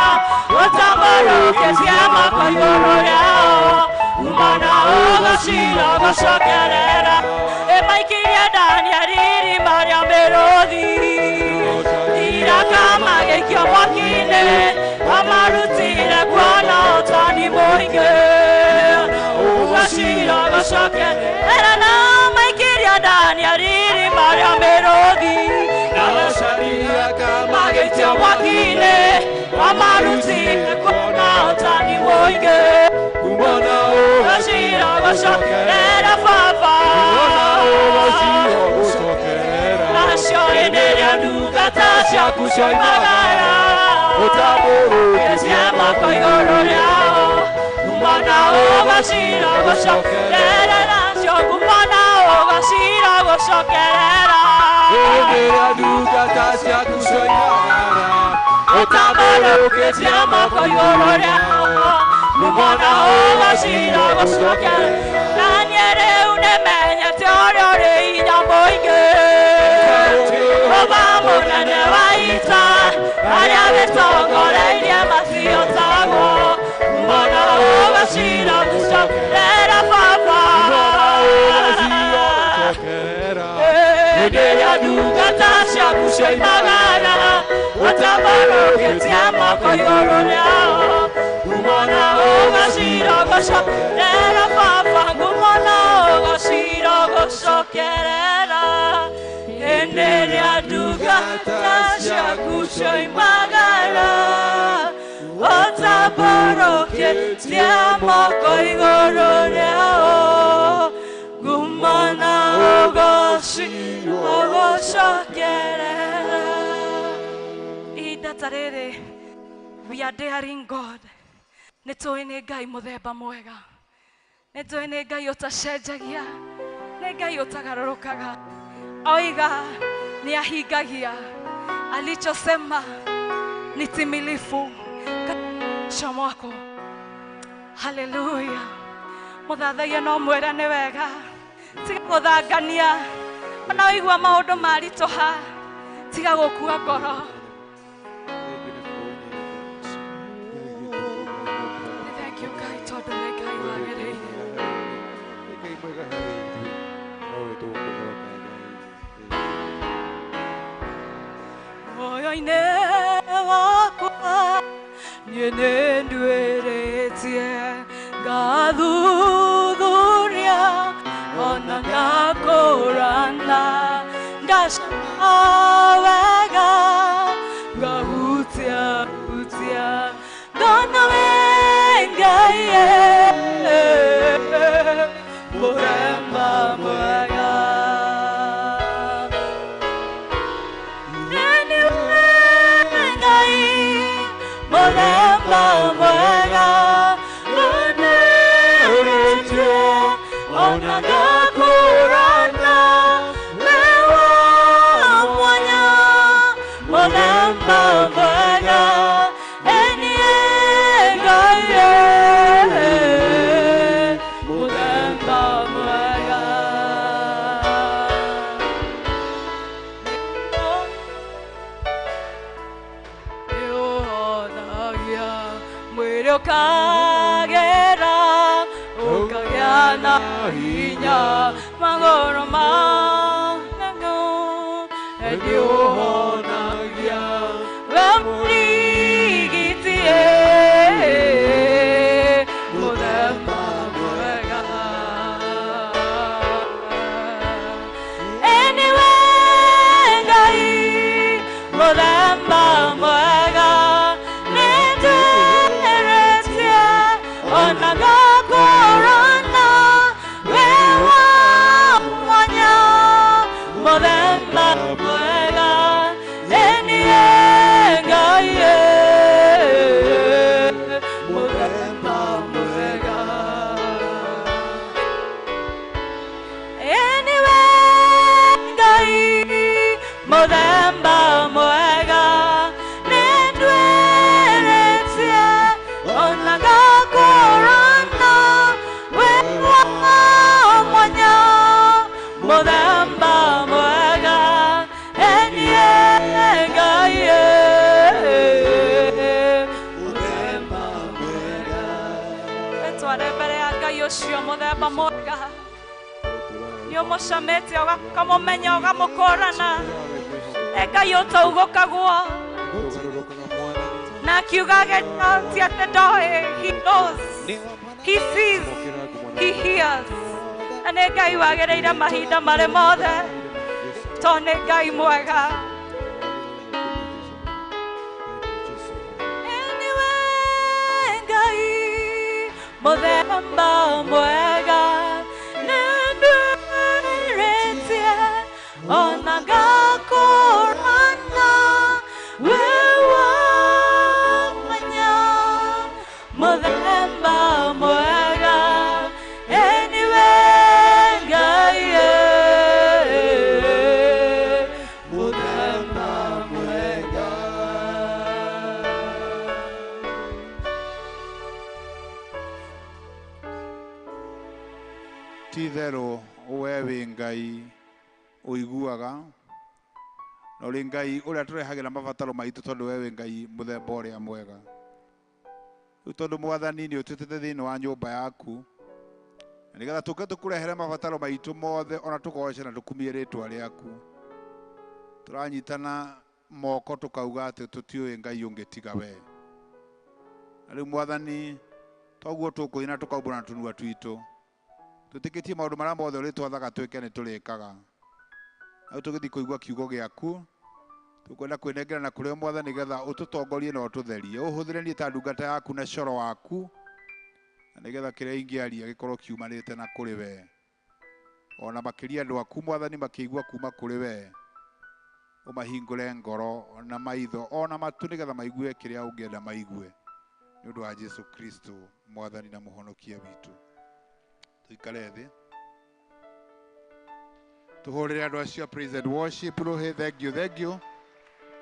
ũtamborũkĩtie moko igũrũ rĩao mbona ũgũcira gũcokerera ĩmaikirie Danieli irima rĩa mĩrũthi irakama gĩikio mwaki-inĩ amarutire kuona ũtani mũingĩ ũgũcira gũcokerera na maikirie Danieli irima rĩa mĩrũthi magĩikio mwaki-inĩ amarutire kuona ũtani mũingĩ mbona ũgũcira gũcokerera baba nacio hĩndĩ ĩrĩa ndungata ciaku cioimagara ũtamborũkĩtie moko igũrũ rĩao mbona ũgũcira gũcokerera nacio mbona ũgũcira gũcokerera hĩndĩ ĩrĩa ndungata ciaku cioimagara ũtamborũkĩtie moko igũrũ rĩao mbona ũgũcira gũcokerera naniĩ rĩu nĩmenyete ũrĩa ũrĩ hinya mũingĩ Jehova mũnene wa ita arĩa wĩtongoreirie matiotagwo mbona ũgũcira gũcokerera baba hĩndĩ ĩrĩa ndungata ciaku cioimagara ũtamborũkĩtie moko igũrũ rĩao mbona ũgũcira gũcokerera baba mbona ũgũcira gũcokerera hĩndĩ ĩrĩa ndungata ciaku cioimagara ũtamborũkĩtie moko igũrũ rĩao mbona ũgũcira gũcokerera ihinda ta rĩrĩ we are daring God nĩ tũĩ nĩ Ngai mũthemba mwega nĩ tũĩ nĩ Ngai ũtacenjagia, nĩ Ngai ũtagarũrũkaga. Oiga ni ahingagia, alichosema ni timilifu katika mwako. Haleluya. Mũthathaia no mwĩra nĩ wega, tiga gũthangania, ona ũigua maũndũ maritũha, tiga gũkua ngoro. Thank you Ngai tondũ nĩ Ngai wagĩrĩire. Moyo-inĩ wakwa niĩ nĩ nduĩrĩtie ngathuthuria ona ngakũrana ngacama wega ngahutia ngona wĩ Ngai mũremba mwega. Mũremba mwega nĩũrĩtie ona ngakũrana wĩ wa mwanya. Mũremba mwega eniĩ Ngai mũremba mwega. Mwĩrĩ ũkagera ũkagĩa na hinya magũrũ maku nĩũhonagia we mũrigiti mũthemba mwega. Anyway Ngai mũthemba mwega ona ngakũrana wĩ wa mwanya. Mũthemba mwega eniĩ Ngai mũthemba mwega. Eniwe Ngai mũthemba mwega nĩndwĩrĩtie ona ngakũrana wĩ wa mwanya. Mũthemba mwega eniĩ Ngai mũthemba mwega. Wĩtware mbere ya Ngai ũcio mũthemba mwega, nĩũmũcamĩte ũkamũmenya ũkamũkũrana. Nĩ Ngai ũtaugũkagwo na akiugaga ti atĩ ndoĩ. He knows, he sees, he hears. Na nĩ Ngai wagĩrĩire mahinda marĩ mothe, tondũ nĩ Ngai mwega. Anyway Ngai mũthemba mwega nĩndwĩrĩtie ona ngakũrana wĩ wa mwanya. Mũthemba mwega eniwe Ngai mũthemba mwega. ti itherũ we wĩ Ngai ũiguaga, na ũrĩ Ngai ũrĩa tũrehagĩra mabataro maitũ, tondũ we wĩ Ngai mũthemba ũrĩa mwega. Rĩu tondũ Mwathani nĩ ũtũtete thĩinĩ wa nyũmba yaku, na nĩgetha tũke tũkũrehere mabataro maitũ mothe, ona tũgoce na tũkumie rĩtwa rĩaku, tũranyitana moko tũkauga atĩ tũtiũĩ Ngai ũngĩ tiga we. Na rĩu Mwathani toguo tũkũthiĩ na tũkaumbũra na tũnua twitũ, twĩtĩkĩtie maũndũ marĩa mothe ũrĩtwathaga twĩke nĩ tũrĩkaga. Rĩu tũgĩthiĩ kũigua kiugo gĩaku, tũkwenda kwĩnengerana kũrĩ Mwathani nĩgetha ũtũtongorie na ũtũtherie, ũhũthĩre niĩ ta ndungata yaku na coro waku, na nĩgetha kĩrĩa ingĩaria gĩkorwo kiumanĩte na kũrĩ we. Ona makĩria andũ aku Mwathani makĩigua kuma kũrĩ we, ũmahingũre ngoro na maitho ona matu nĩgetha maigue kĩrĩa ũngĩenda maigue, nĩ ũndũ wa Jesũ Kristo Mwathani na mũhonokia witũ. tuikare thĩ tuhũrĩre andũ acio praise and worship rohe.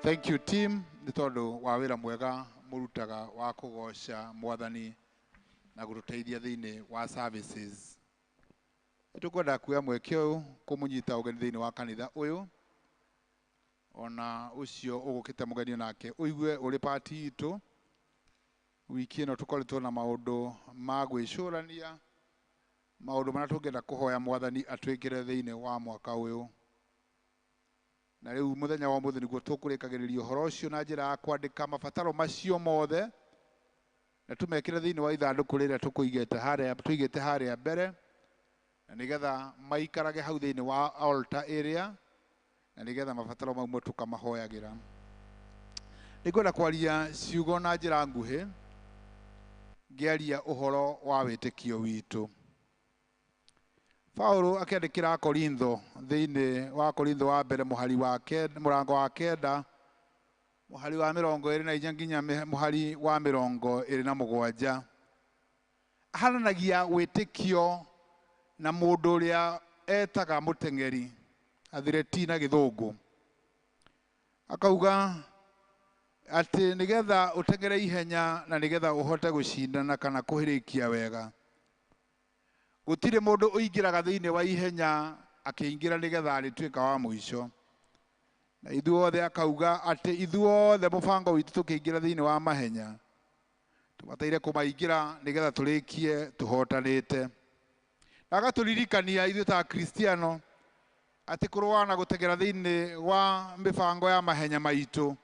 Thank you team nĩ tondũ wa wĩra mwega mũrutaga wa kũgoca Mwathani na gũtũteithia thĩinĩ wa services. Nĩtũkwenda kuoya mweke ũyũ kũmũnyita ũgeni thĩinĩ wa kanitha ũyũ, ona ũcio ũgũkĩte mũgeni nake ũigue ũrĩ pati itũ. Wiki ĩno tũkoretwo na maũndũ ma gwĩcũrania, maũndũ marĩa tũngĩenda kũhoya Mwathani atwĩkĩre thĩinĩ wa mwaka ũyũ. Na rĩu mũthenya wa ũmũthĩ nĩguo tũkũrĩkagĩrĩria ũhoro ũcio na njĩra ya kwandĩka mabataro macio mothe na tũmekĩre thĩinĩ wa ithandũkũ rĩrĩa tũigĩte harĩa mbere, na nĩgetha maikarage hau thĩinĩ wa altar area, na nĩgetha mabataro mau tũkamahoyagĩra. Nĩngwenda kwaria ciugo na njĩra nguhĩ ngĩaria ũhoro wa wĩtĩkio witũ. Paulo akĩandĩkĩra Korintho thĩinĩ wa Korintho wa mbere mũrango wa 9 mũhari wa 24 nginya mũhari wa 27 ahananagia wĩtĩkio na mũndũ ũrĩa etaga mũteng'eri, athireti na gĩthũngũ. Akauga atĩ nĩgetha ũteng'ere ihenya na nĩgetha ũhote gũcindana kana kũhĩrĩkia wega, gũtirĩ mũndũ ũingĩraga thĩinĩ wa ihenya akĩingĩra nĩgetha arĩtuĩka wa mũico. Na ithuothe akauga atĩ ithuothe mũbango witũ tũkĩingĩra thĩinĩ wa mahenya tũbataire kũmaingĩra nĩgetha tũrĩkie tũhotanĩte. Na agatũririkania ithuĩ ta Kristiano atĩ kũrũa na gũteng'era thĩinĩ wa mĩbango ya mahenya maitũ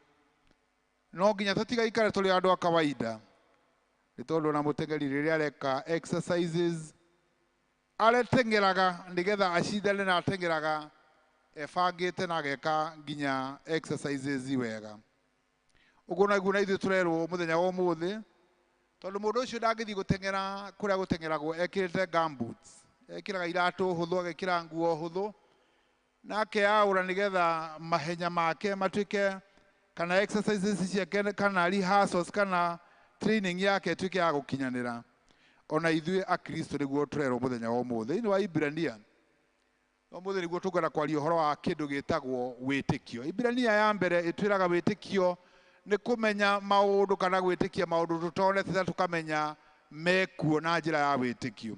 no nginya tũtigaikare tũrĩ andũ a kawaida, nĩ tondũ na mũteng'eri rĩrĩa areka exercises areteng'eraga nĩgetha acindane na ateng'eraga ebangĩte na ageka nginya exercises wega. Ũguo naguo na ithuĩ tũrerwo mũthenya wa ũmũthĩ, tondũ mũndũ ũcio ndangĩthiĩ gũteng'era kũrĩa gũteng'eragwo ekĩrĩte gumboots, ekĩraga iratũ hũthũ, agekĩra nguo hũthũ na akeaũra nĩgetha mahenya make matuĩke kana exercises ciake kana rehearsals kana training yake ĩtuĩke ya gũkinyanĩra. Ona ithuĩ akristo nĩguo tũrerwo mũthenya wa ũmũthĩ thĩinĩ wa Ibrania. Ũmũthĩ nĩguo tũkwenda kwaria ũhoro wa kĩndũ gĩtagwo wĩtĩkio. Ibrania ya mbere ĩtwĩraga wĩtĩkio nĩ kũmenya maũndũ kana gwĩtĩkia maũndũ tũtonete na tũkamenya mekuo na njĩra ya wĩtĩkio.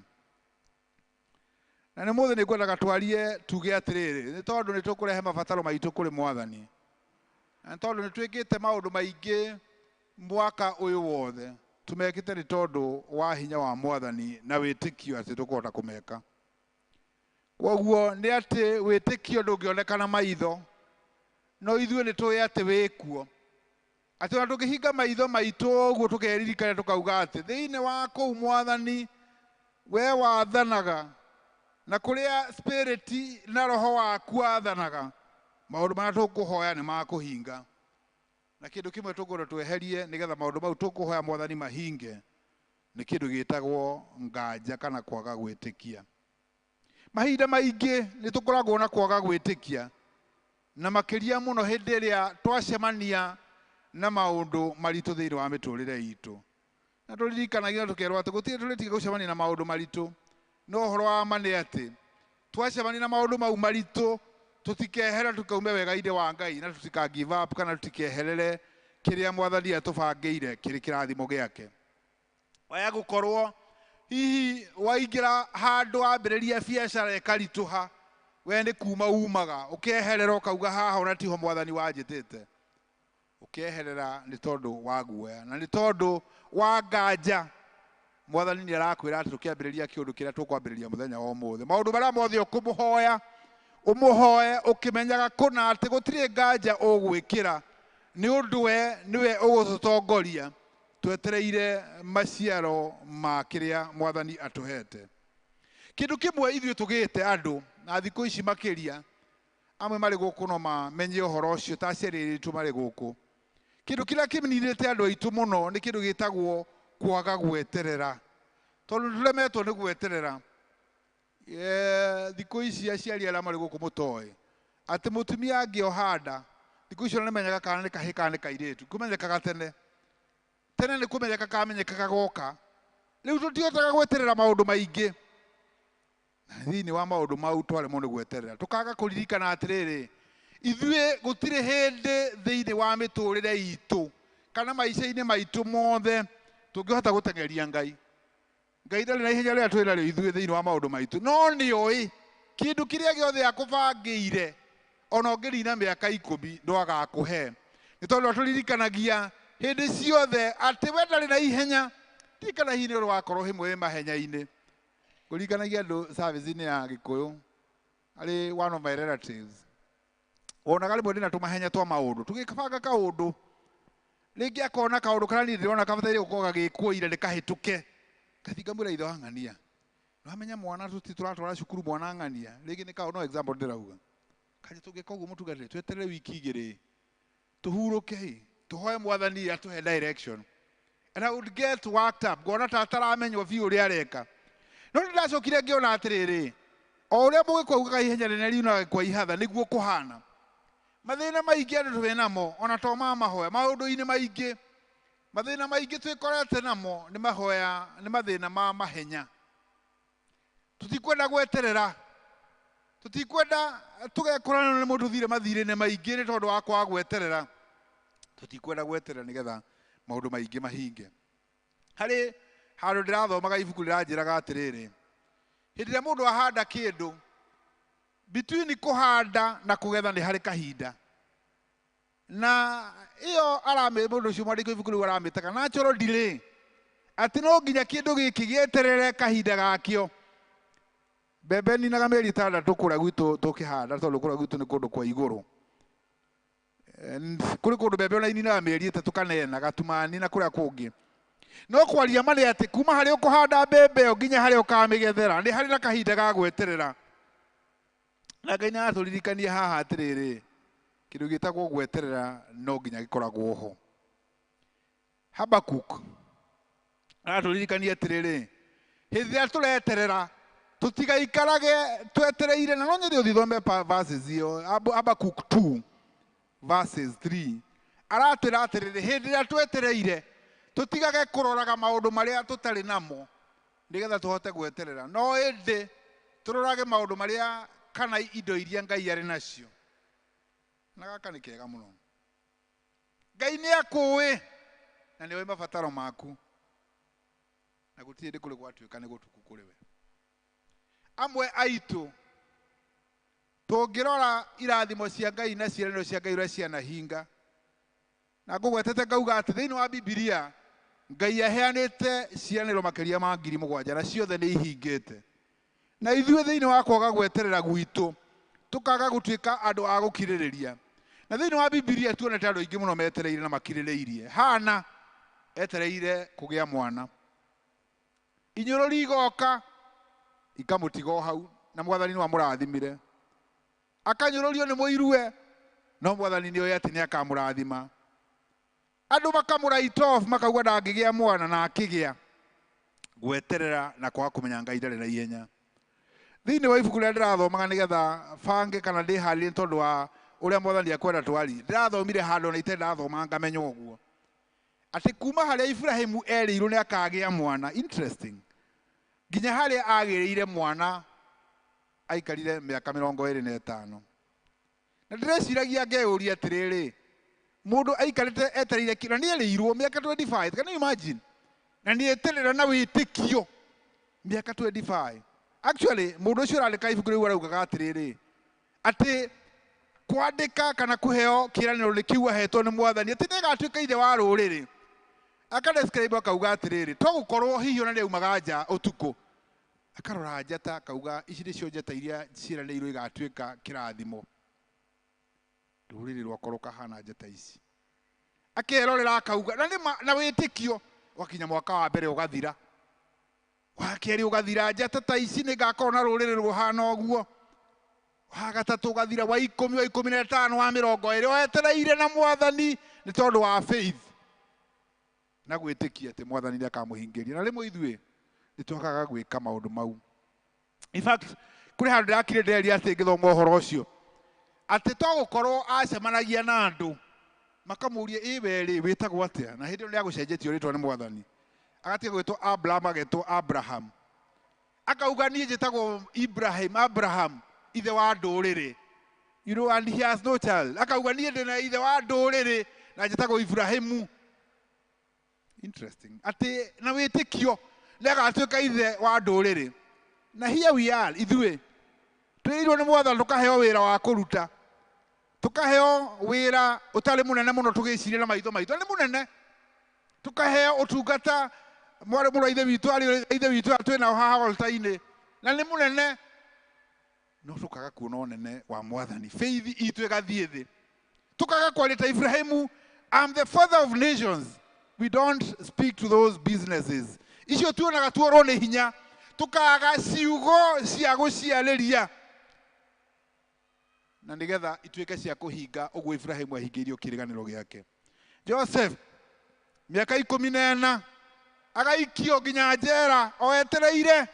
Na nĩ mũthĩ nĩngwendaga twarie tuge atĩrĩrĩ, nĩ tondũ nĩ tũkũrehe mabataro maitũ kũrĩ Mwathani, na tondũ nĩ twĩkĩte maũndũ maingĩ mwaka ũyũ wothe tumekĩte nĩ tondũ wa hinya wa Mwathani na wĩtĩkio atĩ tũkũhota kũmeka. Koguo nĩ atĩ wĩtĩkio ndũngĩonekana maitho, no ithuĩ nĩ tũĩ atĩ wĩkuo. Atĩ ona tũkĩhinga maitho maitũ ũguo tũkeririkana tũkauga atĩ thĩinĩ wa kũu Mwathani we wathanaga, na kũrĩa spirit na roho waku wathanaga maũndũ marĩa tũkũhoya nĩ makũhinga. Na kĩndũ kĩmwe tũkwenda tweherie nĩgetha maũndũ mau tũkũhoya Mwathani mahinge nĩ kĩndũ gĩtagwo nganja kana kwaga gwĩtĩkia. Mahinda maingĩ nĩ tũkoragwo na kwaga gwĩtĩkia, na makĩria mũno hĩndĩ ĩrĩa twacemania na maũndũ maritũ thĩinĩ wa mĩtũrĩre itũ. Na tũririkanagia na tũkerwo atĩ gũtirĩ tũrĩtiga gũcemania na maũndũ maritũ, no ũhoro wa ma nĩ atĩ twacemania na maũndũ mau maritũ tũtikehere tũkaume wega-inĩ wa Ngai na tũtika give up kana tũtikeherere kĩrĩa Mwathani atũbangĩire kĩrĩ kĩrathimo gĩake. Waya gũkorwo hihi waingĩra handũ wambĩrĩria biacara ĩkaritũha, we nĩ kuma umaga ũkeherera ũkauga haha ona tiho Mwathani wanjĩtĩte. Ũkeherera nĩ tondũ wa guoya na nĩ tondũ wa nganja. Mwathani nĩ arakwĩra atĩ tũkĩambĩrĩria kĩũndũ kĩrĩa tũkwambĩrĩria mũthenya wa ũmũthĩ, maũndũ marĩa mothe ũkũmũhoya ũmũhoe ũkĩmenyaga kũna atĩ gũtirĩ nganja ũgwĩkĩra, nĩ ũndũ we nĩwe ũgũtũtongoria twetereire maciaro ma kĩrĩa Mwathani atũhete. Kĩndũ kĩmwe ithuĩ tũgĩte andũ na thikũ ici makĩria, amwe marĩ gũkũ no mamenye ũhoro ũcio ta aciari aitũ marĩ gũkũ. Kĩndũ kĩrĩa kĩninĩte andũ aitũ mũno nĩ kĩndũ gĩtagwo kwaga gweterera, tondũ tũremetwo nĩ gweterera. Thikũ ici aciari arĩa marĩ gũkũ mũtoĩ atĩ mũtumia angĩoha nda thikũ icio nĩ menyaga kana nĩ kahĩĩ kana nĩ kairĩtu. Kũmenyekaga tene nĩ kũmenyeka kamenyekaga goka. Rĩu tũtihotaga gweterera maũndũ maingĩ, Thini wa maundu mau twaremwo nĩ gweterera tukaga kũririkana atĩrĩrĩ ithuĩ gũtirĩ hĩndĩ thĩinĩ wa mĩtũrĩre itũ kana maica-inĩ maitũ mothe tũngĩhota gũteng'eria Ngai. Ngai ndarĩ na ihenya rĩrĩa twĩ narĩo ithuĩ thĩinĩ wa maũndũ maitũ, no nĩoĩ kĩndũ kĩrĩa gĩothe akũbangĩire ona ũngĩrina mĩaka 10 ndwagakũhe, nĩ tondũ atũririkanagia hĩndĩ ciothe atĩ we ndarĩ na ihenya. Ririkana hihi nĩ ũrĩ wakorwo hĩmwe mahenya-inĩ. Ngũririkanagia andũ service-inĩ ya Gikuyu arĩ one of my relatives, wonaga rĩmwe ndĩna tũmahenya twa maũndũ tũgĩkabanga kaũndũ rĩngĩ akona kaũndũ karĩa niĩ ndĩrona kabataire gũkorwo gagĩkuoire ndĩkahĩtũke, ngathi ngamwĩra ithe wa ng'ania nĩwamenya mwana tũratwara cukuru mwana ng'ania rĩngĩ nĩ kaũndũ no example ndĩrauga kaje tũngĩka ũguo mũtugatĩre tweterere wiki igĩrĩ tũhurũke tũhoe mwathani atũhe direction. And I would get worked up ngona ta ataramenywo biũ ũrĩa areka. No nĩ ndacokire ngĩona atĩrĩrĩ o ũrĩa mũgĩkwa ugaga ihenya rĩnene riunaga kwa ihatha nĩguo kũhana. Mathĩna maingĩ andũ twĩ namo ona to ma mahoya maũndũ-inĩ maingĩ mathĩna maingĩ twĩkorete namo nĩ mahoya nĩ mathĩna ma mahenya. Tutikwenda gweterera, tutikwenda tũgekorana nĩ mũndũ thire mathirĩ-inĩ maingĩ nĩ tondũ wa kwaga gweterera. Tutikwenda gweterera nĩgetha maũndũ maingĩ mahinge. Harĩ handũ ndĩrathomaga ibuku rĩranjĩraga atĩrĩrĩ hĩndĩ ĩrĩa mũndũ ahanda kĩndũ between kũhanda na kũgetha nĩ harĩ kahinda. Na ĩyo mũndũ ũcio mwandĩki ibuku rĩu aramĩtaga natural delay, atĩ no nginya kĩndũ gĩkĩ gĩeterere kahinda gakĩo. Mbembe ninaga mĩeri 6 kũrĩa gwitũ tũkĩhanda tondũ kũrĩa gwitũ nĩ kũndũ kwa igũrũ. Kũrĩ kũndũ mbembe ona ininaga mĩeri 3 kanena gatumani na kũrĩa kũngĩ. No kwaria marĩ atĩ kuma harĩa ũkũhanda mbembe ĩyo nginya harĩa ũkamĩgethera nĩ harĩ na kahinda ga gweterera. Na Ngai nĩ aratũririkania haha atĩrĩrĩ kĩndũ gĩtagwo gweterera no nginya gĩkoragwo ho. Habakuk aratũririkania atĩrĩrĩ hĩndĩ ĩrĩa tũreterera tũtigaikarage twetereire, na no nyende ũthithome verses iyo Habakuk 2 verses 3 aratwĩra atĩrĩrĩ hĩndĩ ĩrĩa twetereire tũtigage kũroraga maũndũ marĩa tũtarĩ namo nĩgetha tũhote gweterera, no ĩndĩ tũrorage maũndũ marĩa kana indo iria Ngai arĩ nacio. Na gaka nĩ kega mũno. Ngai nĩ akũĩ na nĩ oĩ mabataro maku na gũtirĩ hĩndĩ kũrĩ gwatuĩka nĩ gũtuku kũrĩ we. Amwe aitũ tũngĩrora irathimo cia Ngai na ciĩranĩro cia Ngai ũrĩa cianahinga, na ngũgwetete ngauga atĩ thĩinĩ wa Bibilia Ngai aheanĩte ciĩranĩro makĩria ma 7,000 na ciothe nĩ ihingĩte. Na ithuĩ thĩinĩ wa kwaga gweterera gwitũ tũkaga gũtuĩka andũ a gũkirĩrĩria. Na thĩinĩ wa Bibilia tuonete andũ aingĩ mũno metereire na makirĩrĩirie. Hana etereire kũgĩa mwana, inyũrũri igoka ikamũtiga hau na mwathani nĩ wamũrathimire. Akanyũrũrio nĩ mũirue no mwathani nĩ oĩ atĩ nĩ akamũrathima. Andũ makamũwrite off makauga ndangĩgĩa mwana na akĩgĩa. Gweterera na kwaga kũmenya Ngai ndarĩ na ihenya. Thĩinĩ wa ibuku rĩrĩa ndĩrathomaga nĩgetha bange kana ndĩharĩrie tondũ wa ũrĩa mwathani akwenda twari, ndĩrathomire handũ na itarĩ ndathoma ngamenya ũguo atĩ kuma harĩa Ibrahimu erĩirwo nĩ akagĩa mwana, interesting, nginya harĩa agĩrĩire mwana aikarire mĩaka 25. Na ndĩreciragia ngeyũria atĩrĩrĩ mũndũ aikarĩte etereire kĩna nĩ erĩirwo mĩaka 25, can you imagine? Na nĩ eterera na wĩtĩkio mĩaka 25. Actually mũndũ ũcio ũrandĩka ibuku rĩu araugaga atĩrĩrĩ atĩ kwandĩka kana kũheo kĩĩranĩro nĩ kiugo ahetwo nĩ mwathani atĩ nĩ agatuĩka ithe wa rũrĩrĩ. Akadescribe akauga atĩrĩrĩ to gũkorwo hihi ona nĩ aumaga nja ũtukũ akarora njata akauga ici nĩcio njata iria ciĩranĩirwo igatuĩka kĩrathimo. Rũrĩrĩ rwakwa rũkahana njata ici. Akerorera akauga na wĩtĩkio wakinya mwaka wa mbere ũgathira, wa kerĩ ũgathira, njata ta ici nĩ ngakorwo na rũrĩrĩ rũhana ũguo, wa gatatũ ũgathira, wa 10, wa 15, wa 20 wetereire na mwathani nĩ tondũ wa faith na gwĩtĩkia atĩ mwathani nĩ akamũhingĩria. Na rĩmwe ithuĩ nĩ twakaga gwĩka maũndũ mau. In fact kũrĩ handũ ndĩrakire ndĩreria atĩ ngĩthoma ũhoro ũcio atĩ to gũkorwo acemanagia na andũ makamũria ĩwe wĩtagwo atĩa, na hĩndĩ ĩyo nĩ agũcenjetio rĩtwa nĩ mwathani agatiga gwĩtwo Abraham agetwo Abraham. akauga niĩ njĩtagwo Abraham ithe wa ndũrĩrĩ, you know, and he has no child. Akauga niĩ ndĩna ithe wa ndũrĩrĩ na njĩtagwo Ibrahimu. Interesting. Ati na wĩtĩkio nĩ agatuĩka ithe wa ndũrĩrĩ. Na here we are, ithuĩ twĩrĩirwo nĩ Mwathani tũkaheo wĩra wa kũruta, tukaheo wĩra ũtarĩ mũnene mũno tũgĩciria na maitho maitũ, nĩ mũnene. Tukaheo ũtungata mwarĩ mũrũ ithe witũ arĩ ithe witũ twĩna haha altar-inĩ, na nĩ mũnene. No tukaga kuona ũnene wa Mwathani, faith itũ ĩgathiĩ thĩ. Tukaga kwaria ta Ibrahimu, I'm the father of nations. We don't speak to those businesses. Icio tuonaga tuorwo nĩ hinya, tukaga ciugo cia gũciarĩria na nigetha ituĩke cia kũhinga ũguo Ibrahimu ahingĩirio kĩrĩganĩro gĩake. Joseph mĩaka 14 agaikio nginya njera oetereire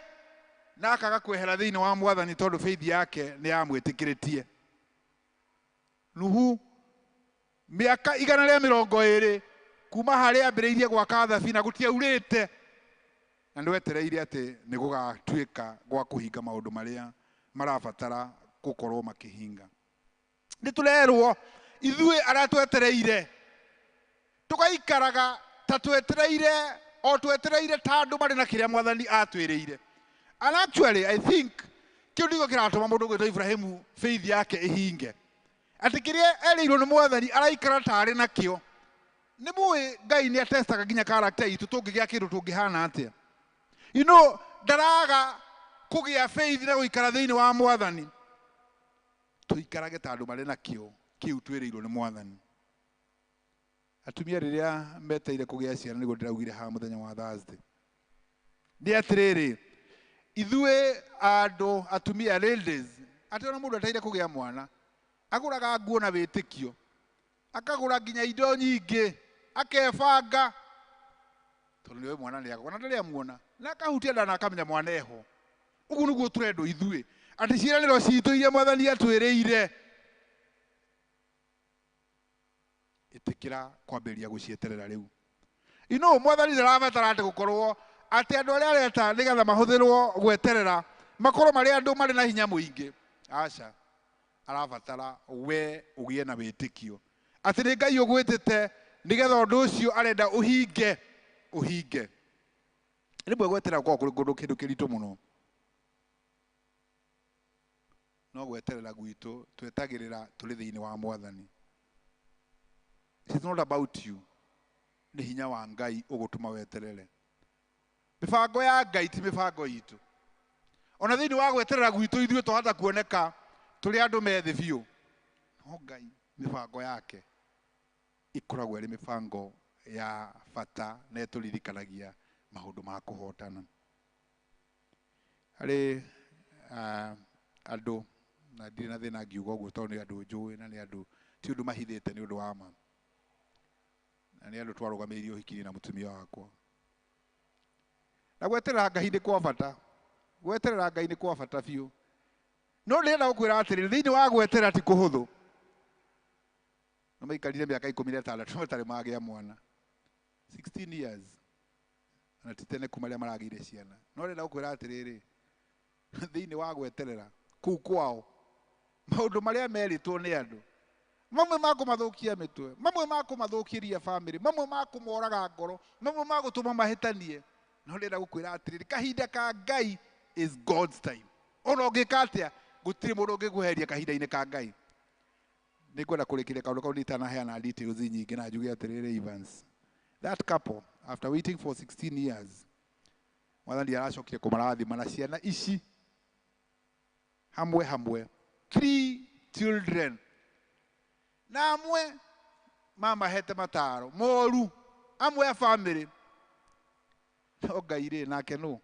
na akaga kwehera thĩinĩ wa Mwathani tondũ faith yake nĩ yamwĩtĩkĩrĩtie. Nuhu mĩaka 120 kuma harĩa ambĩrĩirie gwaka thabina gũtiaurĩte, na nĩwetereire atĩ nĩ gũgatuĩka gwa kũhinga maũndũ marĩa marabatara gũkorwo makĩhinga. Nĩ tũrerwo ithuĩ aratwetereire tũgaikaraga ta twetereire o twetereire ta andũ marĩ na kĩrĩa Mwathani atwĩrĩire. And actually I think kĩu nĩgĩo kĩratũma mũndũ gwĩtwo Ibrahimu faith yake ĩhinge, atĩ kĩrĩa erĩirwo nĩ Mwathani araikara tarĩ nakĩo. Nĩ mũĩ Ngai nĩ atestaga nginya character itũ tũngĩgĩa kĩndũ tũngĩhana atĩa. You know, ndaraga kũgĩa faith na gũikara thĩinĩ wa Mwathani. Tũikarage ta andũ marĩ nakĩo kĩu twĩrĩirwo nĩ Mwathani. Atumia rĩrĩa meteire kũgĩa ciana nĩguo ndĩraugire haha mũthenya wa Thursday. Nĩ atĩrĩrĩ, ithuĩ andũ atumia ladies, atĩ ona mũndũ ateire kũgĩa mwana agũraga nguo na wĩtĩkio, akagũra nginya indo nyingĩ, akebanga tondũ nĩwe mwana nĩagũa na ndarĩa muona na akahutia nda na akamenya mwana eho. Ũguo nĩguo tũrendwo ithuĩ, atĩ ciĩranĩro citũ iria Mwathani atwĩrĩire ĩtĩkĩra kwambĩrĩria gũcieterera rĩu. You know, Mwathani ndarabatara atĩ gũkorwo atĩ andũ arĩa areta nĩgetha mahũthĩrwo gweterera makorwo marĩ andũ marĩ na hinya mũingĩ. Aca, arabatara we ũgĩe na wĩtĩkio atĩ nĩ Ngai ũgwĩtĩte nĩgetha ũndũ ũcio arenda ũhinge. Rĩmwe gweterera gũkorwo kũrĩ kũndũ kĩndũ kĩritũ mũno, no gweterera gwitũ twetagĩrĩra tũrĩ thĩinĩ wa Mwathani. It's not about you, nĩ hinya wa Ngai ũgũtũma weterere. Mĩbango ya Ngai ti mĩbango itũ. Ona thĩinĩ wa gweterera gwitũ ithuĩ twahota kuoneka tũrĩ andũ methĩ biũ, no Ngai mĩbango yake ikoragwo ĩrĩ mĩbango ya bata na ĩtũririkanagia maũndũ ma kũhotana. Harĩ andũ na ndirĩ na thĩna ngiuga ũguo tondũ nĩ andũ njũĩ na nĩ andũ ti ũndũ mahithĩte nĩ ũndũ wa ma, na nĩ andũ twarũgamĩrĩire ũhiki na mũtumia wakwa. Na gweterera Ngai nĩ kwa bata, gweterera Ngai nĩ kwa bata biũ. No ndĩrenda gũkwĩra atĩrĩrĩ, thĩinĩ wa gweterera ti kũhũthũ. No maikarire mĩaka 16 matarĩ magĩa mwana, 16 years, na ti tene kuma arĩa maragĩire ciana. No ndĩrenda gũkwĩra atĩrĩrĩ, thĩinĩ wa gweterera kũu kwao maũndũ marĩa merĩtwo nĩ andũ, mamwe ma kũmathũkia mĩtwe, mamwe ma kũmathũkĩria family, mamwe ma kũmoraga ngoro, mamwe ma gũtũma mahĩtanie. No ndĩrenda gũkwĩra atĩrĩrĩ, kahinda ka Ngai is God's time. Ona ũngĩka atĩa gũtirĩ mũndũ ũngĩkũheria kahinda-inĩ ka Ngai. Nĩngwenda kũrĩkĩria kaũndũ kau nditanaheana details nyingĩ na njuge atĩrĩrĩ, Evans, that couple after waiting for 16 years, Mwathani aracokire kũmarathima na ciana ici hamwe 3 children, na amwe mamahete mataro moru, amwe a family. No Ngai rĩ nake no,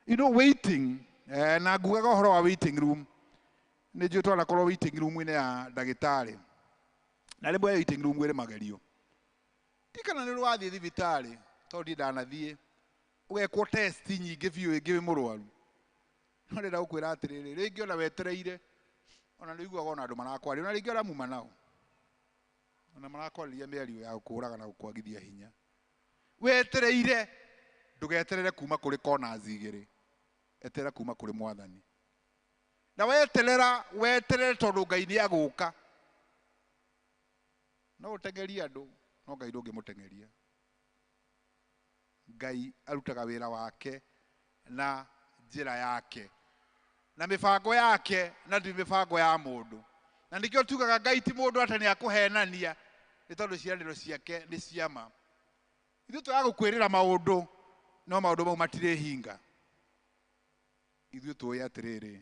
you know, waiting, na ngugaga ũhoro wa waiting room. Nĩ njũĩ twanakorwo waiting room-inĩ ya ndagĩtarĩ, na rĩmwe waiting room ĩrĩ magerio. Ti kana nĩ wathiĩ thibitarĩ tondũ ndanathiĩ ũgekwo test nyingĩ biũ ĩngĩ wĩ mũrwaru. No ndĩrenda gũkwĩra atĩrĩrĩ, rĩngĩ ona wetereire, ona nĩ ũiguaga ona andũ marakwarĩria, ona rĩngĩ ũramuma nao, ona marakwarĩria mĩario ya gũkũraga na gũkwagithia hinya. Wetereire, ndũgeterere kuma kũrĩ corners igĩrĩ. etera kuma kũrĩ Mwathani. Na weterere tondũ Ngai nĩ agũka. No ũtengeria andũ, no Ngai ndũngĩmũtengeria. Ngai arutaga wĩra wake na njĩra yake na mĩbango yake, na ndĩ mĩbango ya mũndũ. Na nĩkĩo tugaga Ngai ti mũndũ atĩ nĩ akũhenania, nĩ tondũ ciĩranĩro ciake nĩ ciama. Ithuĩ tũraga gũkwĩrĩra maũndũ, no maũndũ mau matirĩ hinga. Ithuĩ tũĩ atĩrĩrĩ,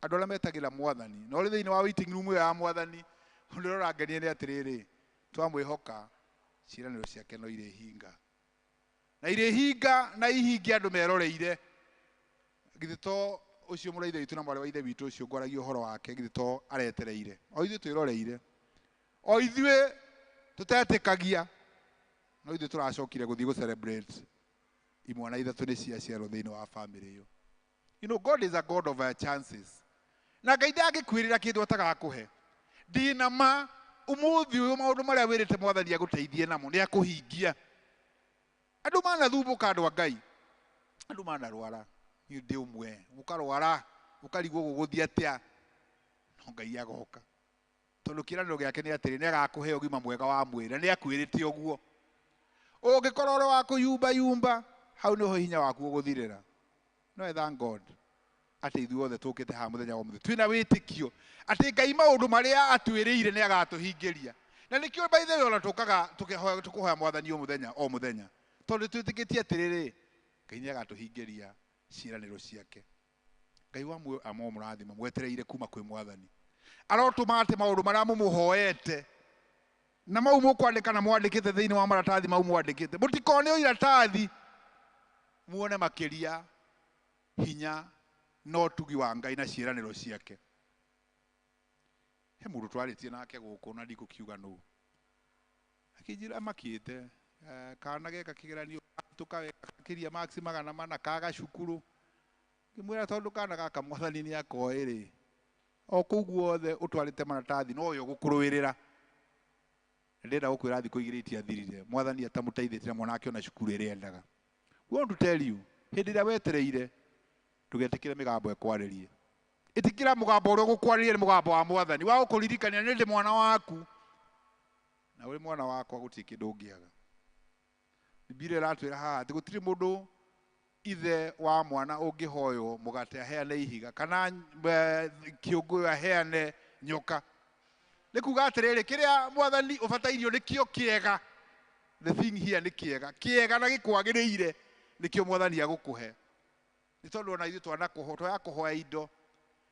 andũ arĩa metagĩra Mwathani, na ũrĩ thĩinĩ wa waiting room ĩyo ya Mwathani, ũrĩa ũrangenia nĩ atĩrĩrĩ, twamwĩhoka ciĩranĩro ciake no irĩ hinga. Na irĩ hinga na ihinge andũ meroreire. Githĩ to ũcio mũraithe witũ na mwarĩ wa ithe witũ ũcio ngwaragia ũhoro wake, githĩ to aretereire. O ithuĩ twĩroreire. O ithuĩ tũtetĩkagia. No ithuĩ tũracokire gũthiĩ gũ-celebrate imwana ithatũ nĩ ciaciarwo thĩinĩ wa family ĩyo. You know, God is a God of chances. Na Ngai ndangĩkwĩrĩra kĩndũ atagakũhe. Ndina ma ũmũthĩ ũyũ maũndũ marĩa wĩrĩte Mwathani agũteithie namo nĩ akũhingia. Andũ manathumbũka andũ a Ngai. Andũ manarwara. Nĩ ũndĩ ũmwe. Ũkarwara, ũkarigwo gũgũthiĩ atĩa. No Ngai agoka. Tondũ kĩĩranĩro gĩake nĩ atĩrĩ nĩ agakũhe ũgima mwega wa mwĩrĩ. Na nĩ akwĩrĩte ũguo. Ũngĩkorwo ũrĩ wa kũyumba, hau nĩho hinya waku ũgũthirĩra. No thank God. Atĩ ithuĩ othe tũkĩte haha mũthenya wa ũmũthĩ. Twĩna wĩtĩkio. Atĩ Ngai maũndũ marĩa atwĩrĩire nĩ agatũhingĩria. Na nĩkĩo by the way ona tũkaga tũkĩhoya Mwathani o mũthenya. Tondũ twĩtĩkĩtie atĩrĩrĩ, Ngai nĩ agatũhingĩria ciĩranĩro ciake. Ngai wa muoyo amwe mũrathima mwetereire kuma kwĩ Mwathani. Arotũma atĩ maũndũ marĩa mũmũhoete na mau mũkwandĩka na mwandĩkĩte thĩinĩ wa maratathi mau mwandĩkĩte. Mũtikone o iratathi muone makĩria hinya no tugi wa Ngai na ciĩranĩro ciake. He mũndũ twarĩtie nake gũkũ na ndikũkiuga nũũ. Akĩnjĩra makĩte kana geka kĩgeranio tukaweka kĩria max 400 kaga cukuru. Ngĩmwĩra tondũ kana gaka Mwathani nĩ akoĩ-rĩ, o kũu guothe ũtwarĩte maratathi no yo gũkũrũĩrĩra. Ndĩrenda gũkwĩra thikũ igĩrĩ itiathirire, Mwathani atamũteithĩtie na mwanake ona cukuru ĩrĩa endaga. We want to tell you, hĩndĩ ĩrĩa wetereire ndũgetĩkĩre mĩgambo ĩkwarĩrie. Ĩtĩkĩra mũgambo ũrĩa ũgũkwarĩria nĩ mũgambo wa Mwathani wa gũkũririkania nĩ ndĩ mwana waku na ũrĩ mwana wakwa gũtirĩ kĩndũ ũngĩaga. Biblia ĩratwĩra haha atĩ gũtirĩ mũndũ ithe wa mwana ũngĩhoywo mũgate aheane ihiga kana kĩũngũyũ aheane nyoka. Nĩ kuuga atĩrĩrĩ, kĩrĩa Mwathani ũbatairio nĩkĩo kĩega. The thing here nĩ kĩega. Kĩega na gĩkwagĩrĩire nĩkĩo Mwathani agũkũhe. Nĩ tondũ ona ithuĩ twaga kũhoya indo.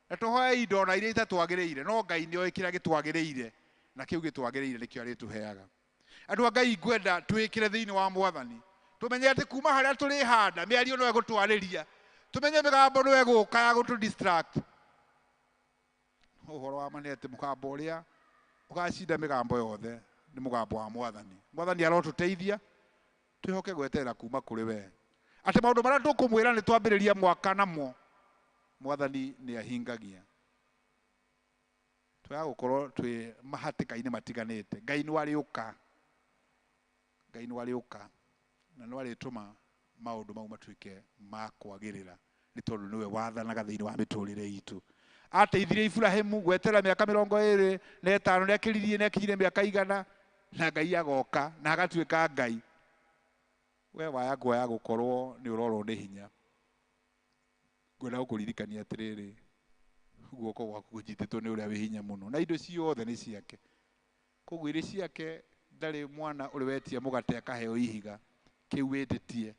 Na tũhoya indo na iria itatwagĩrĩire. No Ngai nĩ oĩ kĩrĩa gĩtwagĩrĩire. Na kĩu gĩtwagĩrĩire nĩkĩo arĩtũheaga. Andũ a Ngai ngwenda twĩkĩre thĩinĩ wa Mwathani. Tũmenye atĩ kuma harĩa tũrĩ handa mĩario no ĩgũtwarĩria. Tũmenye mĩgambo no ĩgũka ya gũtũ distract. Ũhoro wa ma nĩ atĩ mũgambo ũrĩa ũgacinda mĩgambo yothe nĩ mũgambo wa Mwathani. Mwathani arotũteithia twĩhoke gweterera kuma kũrĩ we. Atĩ maũndũ marĩa tũkũmwĩra nĩ twambĩrĩria mwaka namo Mwathani nĩ ahingagia. Twaga gũkorwo twĩ mahatĩka-inĩ matiganĩte. Ngai nĩ warĩũka. Ngai nĩ warĩũka na nĩ warĩtũma maũndũ mau matuĩke ma kwagĩrĩra nĩ tondũ nĩwe wathanaga thĩinĩ wa mĩtũrĩre itũ. Ateithirie Ibrahimu gweterera mĩaka 25 nĩ akĩririe nĩ akinyire mĩaka 100 na Ngai agoka na agatuĩka Ngai. We waya guoya gũkorwo nĩ ũrorwo nĩ hinya. Ngwenda gũkũririkania atĩrĩrĩ, guoko gwaku kũnyitĩtwo nĩ ũrĩa wĩ hinya mũno na indo ciothe nĩ ciake. Koguo irĩ ciake ndarĩ mwana ũrĩ wetia mũgate akaheo ihiga. Kĩu wĩtĩtie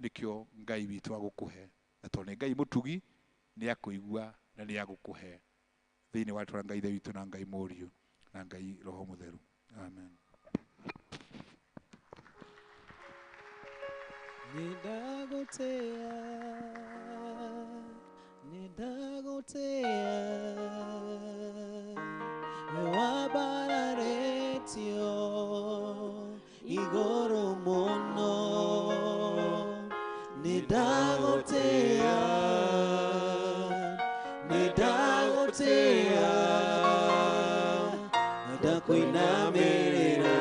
nĩkĩo Ngai witũ agũkũhe. Na tondũ nĩ Ngai mũtugi nĩ akũigua na nĩ agũkũhe. Thĩinĩ wa tũra Ngai ithe witũ na Ngai Mũriũ na Ngai Roho Mũtheru. Amen. Nidagotea wabararetio igoro mono nidagotea ndakwĩnamĩrĩra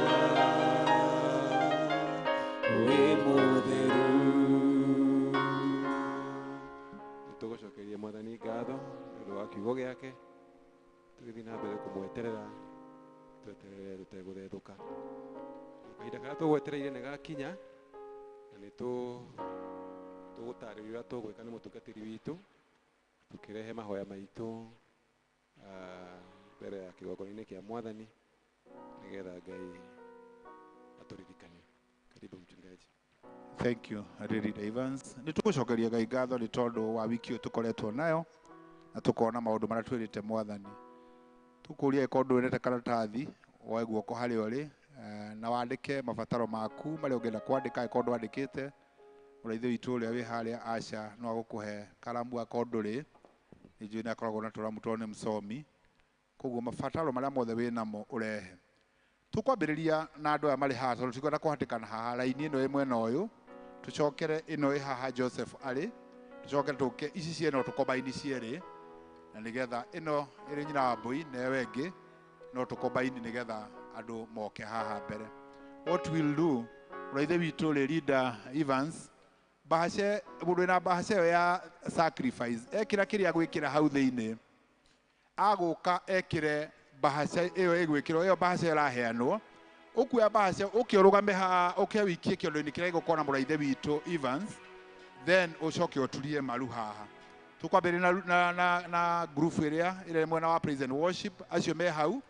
wĩ mũtheru. mwathani ngatho nĩ ũndũ wa kiugo gĩake tũgĩthiĩ na mbere kũmweterera tweterere tũtegũthethũka. Kahinda karĩa tũgwetereire nĩ gakinya na nĩ tũgũtarĩria ũrĩa tũgwĩka nĩ mũtungatĩri witũ tũkĩrehe mahoya maitũ mbere ya kĩgongona-inĩ kĩa mwathani nĩgetha Ngai atũririkanie. Karibu mchungaji. Thank you, Riri Evans. Nitugucokeria Ngai ngatho nĩ tondũ wa wiki tukoretwo nayo na tukona maundu maria twirite mwathani. Tukuria iko ndwirete karatathi oe guoko hari uri na wandike mabataro maku maria ungenda kwandika iko ndwandikite uraithe witu uria wi haria Asha no agukuhe karamu ako nduri ijui na koragwo na turamu tone msomi koguo mabataro maria mothe winamo urehe. Tukwambiriria na andu aya mari haha tondu tikwenda kuhatikana haha raini ino imwe na uyu tucokere ino haha Joseph ari tucokere tuke ici cieno tukobaini cieri na nigetha ino iri nyina wa mbui na wengi no tukobaini nigetha andu moke haha mbere. What we'll do uraithe witu ri leader Evans bahashe mundu na bahashe ya sacrifice ekira kiria gwikira hau thiini aguka ekire bahasha iyo igwikirwo iyo bahasha iraheanwo ukuya bahasha ukiorugame ha ukiwikie kiondo-ini kiria igukona muraithe witu Evans then ucoke uturie maru haha. Tukwambĩrĩria na group iria ire mwena wa praise and worship acio me hau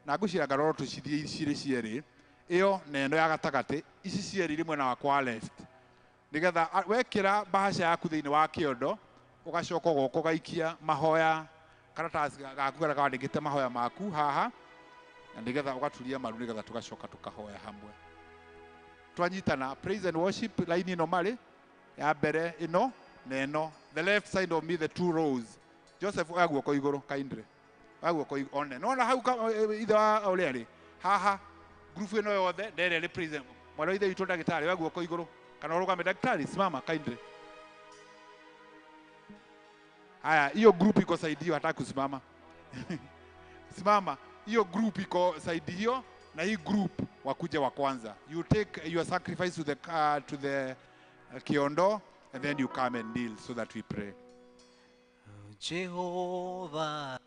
na ngũcira ngaroro tucithie iciri cieri iyo na eno ya gatagati ici cieri rimwe na wakwa left nigetha wekira bahasha yaku thiini wa kiondo ugacoka goko gaikia mahoya karatasi gaku karia kawandikite mahoya maku haha na nigetha ugaturia maru nigetha tugacoka tukahoya hamwe. Twanyitana praise and worship line ino mari ya mbere ino na ino the left side of me the two rows. Joseph aguoko iguru kindly aguoko one no na hau ithe wa ule ari haha group ino yothe ndere ri praise mwana ithe witu ndagitari aguoko iguru kana urugame daktari simama kindly. Haya, hiyo group iko side hiyo, hataka kusimama. Simama. Hiyo group iko side hiyo na hii group wakuja wa kwanza. You take your sacrifice to the kiondo and then you come and kneel so that we pray. Jehovah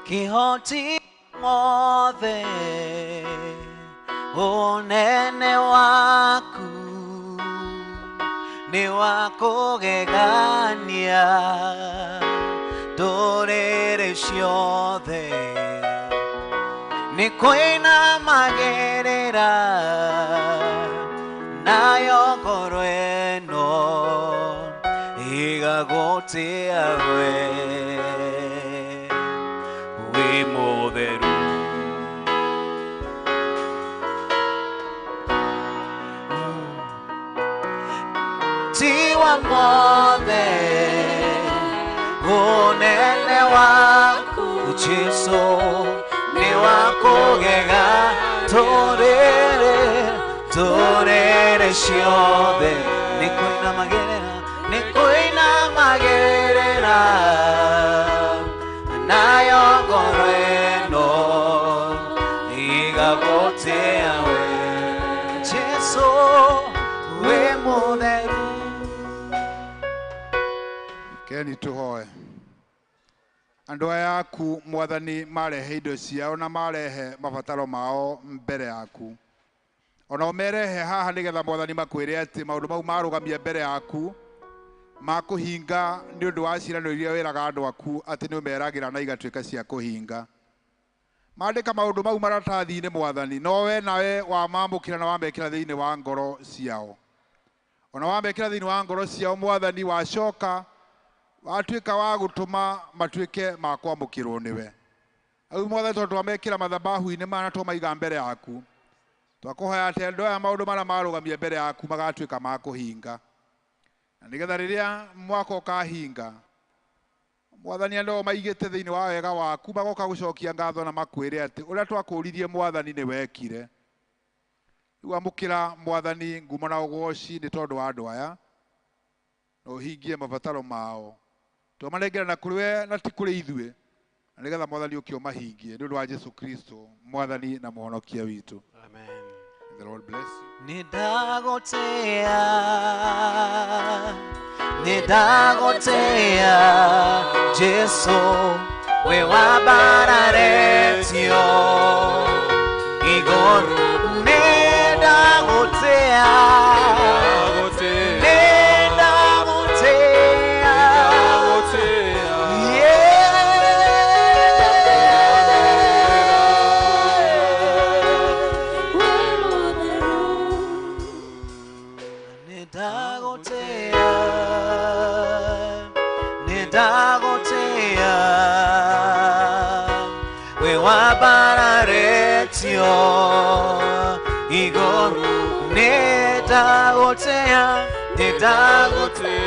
kihoti ngothe unene waku ni wakugegania ndũrĩrĩ ciothe nĩ kwĩnamagĩrĩra nayo ngoro ĩno ĩgagũtĩa we wĩ mũtheru. Tiwa mothe unene waku Jesu ni wakugega turere ciothe ni kwinamagirira nayo ngoro ĩno igagutia we Jesu we mutheru. Keni tuhoe. Andu aya aku mwathani marehe indo ciao na marehe mabataro mao mbere yaku. Ona umerehe haha nigetha mwathani makwire ati maundu mau marugamia mbere yaku makuhinga ni undu wa ciirano iria wiraga andu aku ati ni umeragira na igatuika cia kuhinga. Mandika maundu mau maratathi-ini mwathani no we nawe wa mamukira na wamekira thiini wa ngoro ciao. Ona wamekira thiini wa ngoro ciao mwathani wacoka watuika wa gutuma matuike ma kwamukirwo niwe. Au mwathani tondu wamekira mathabahu-ini mana twamaiga mbere yaku twakuhoya ati andu aya maundu maria marugamia mbere yaku magatuika ma kuhinga na nigetha riria mwaka ukahinga mwathani andu maigite thiini wa wega waku magoka gucokia ngatho na makwire ati uria twakuririe mwathani ni wekire. Riu amukira mwathani ngumo na ugoci ni tondu wa andu aya no hingie mabataro mao twamarengera na kuri we na ti kuri ithue na nigetha mwathani ukio mahingie ni undu wa Jesu Kristo mwathani na muhonokia witu. Amen. The Lord bless you. Nidagotea Nidagotea Jesu we wabararetio Igor Nidagotea Igor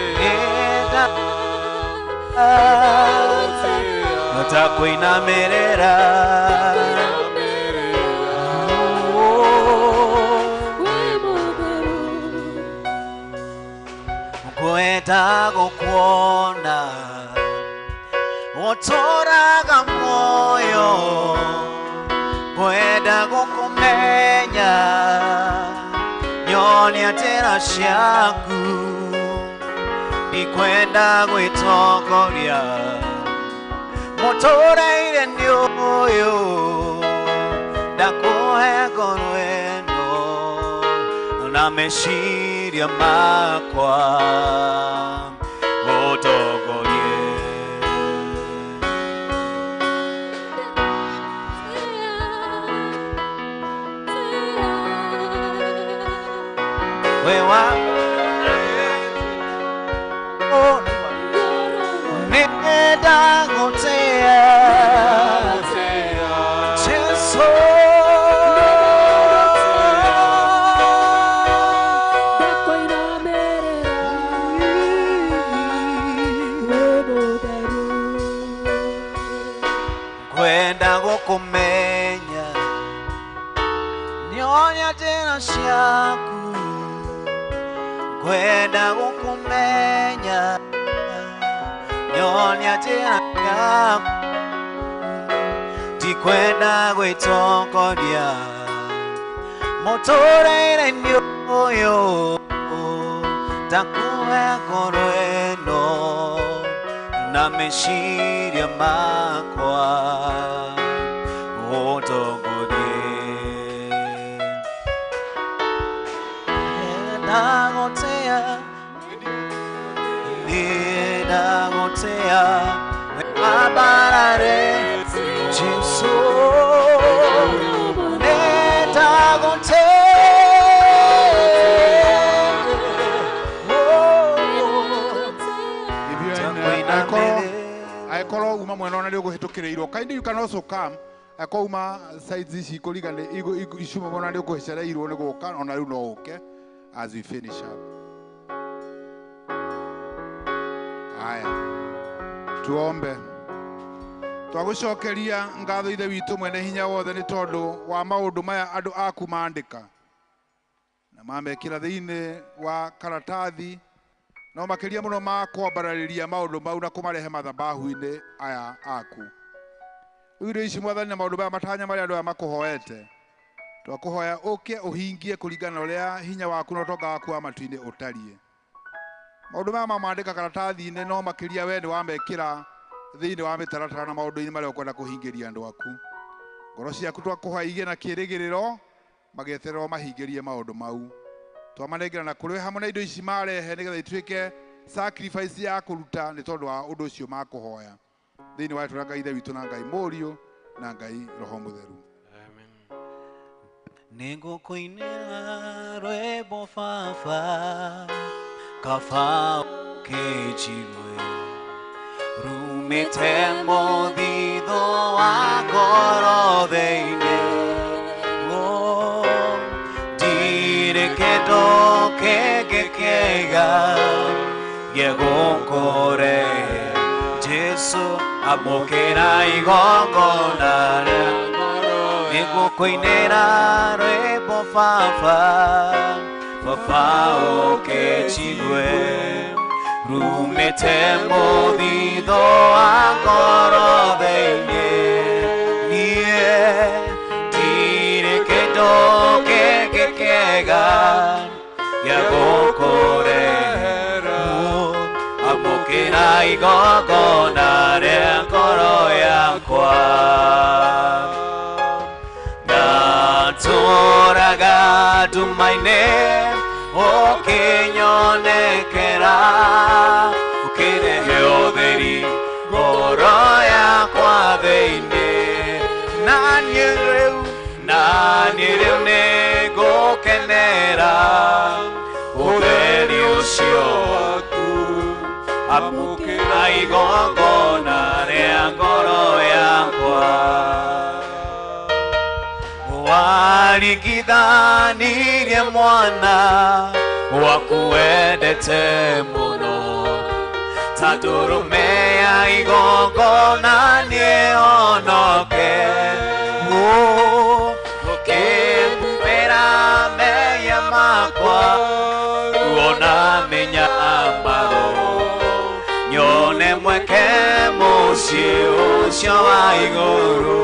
Nidagotea Natakwina merera Kwenda gukuona Otoraga moyo Kwenda gukumenya Nyonia tena shaku Ikwenda gwitokoria Motoreire nyoyo Ndakuhe korweno Na meshiria makwa Otokorie Wewa Nidagotea Jesu Kwenda gukumenya Nyonya tena shaku Kwenda gukumenya Nyonya tena shaku Tikwenda gwitokoria Motoreire nyoyo Takuhe korweno Na meshiria makwa Otokorie Nidagotea Abarare Jesu Aikoro uma mwena ona rĩo guhitukirirwo kindly you can also come akauma sides ici kurigane icuma mwena rĩo guhecereirwo nĩ guka ona rĩu no uke as we finish up. Aya tuombe twagucokeria ngatho ithe witũ mwene hinya wothe nĩ tondũ wa maũndũ maya andũ aku maandĩka na mamekĩra thĩinĩ wa karatathi no makĩria mũno ma kwambararĩria maũndũ mau na kũmarehe mathabahu-inĩ aya aku. Rĩu indo ici mwathani na maũndũ maya matanya marĩa andũ aya makũhoete twakũhoya ũke ũhingie kũringana na ũrĩa hinya waku na ũtonga waku wa matu-inĩ ũtariĩ. Maũndũ maya mamandĩka karatathi-inĩ no makĩria we nĩ wamekĩra thĩinĩ wa mĩtaratara na maũndũ-inĩ marĩa ũkwenda kũhingĩria andũ aku. Ngoro ciaku twakũhoya igĩe na kĩĩrĩgĩrĩro magĩetererwo mahingĩrie maũndũ mau. Twamanengera na kũrĩ hamwe na indo ici marehe nĩgetha ituĩke sacrifice ya kũruta nĩ tondũ wa ũndũ ũcio makũhoya thĩinĩ wa itũũra Ngai ithe witũ na Ngai Mũriũ na Ngai Roho Mũtheru. Nĩngũkũinĩra rwĩmbo baba kaba ũkĩnjigwe rumĩte mũthithũ wa ngoro thĩinĩ ndirĩ kĩndũ kĩngĩ kĩega gĩgũkũre Jesu amũkĩra igongona rĩa nĩngũkũinĩra rwĩmbo baba ũkĩnjigwe rumĩte mũthithũ wa ngoro thĩinĩ niĩ ndirĩ kĩndũ kĩngĩ kĩega gĩa gũkũrehera igongona rĩa ngoro yakwa ndatũũraga nduma-inĩ ũkĩnyonekera ũkĩrehe ũtheri ngoro yakwa thĩinĩ na niĩ rĩu nĩngũkenera ũtheri ũcio waku amũkĩra igongona rĩa ngoro yakwa waringithanirie mwana waku wendete mũno ta ndũrũme ya igongona nĩonoke ũkĩmbera mehia makwa wona mĩnyamaro nyone mweke mũciĩ ũcio wa igũrũ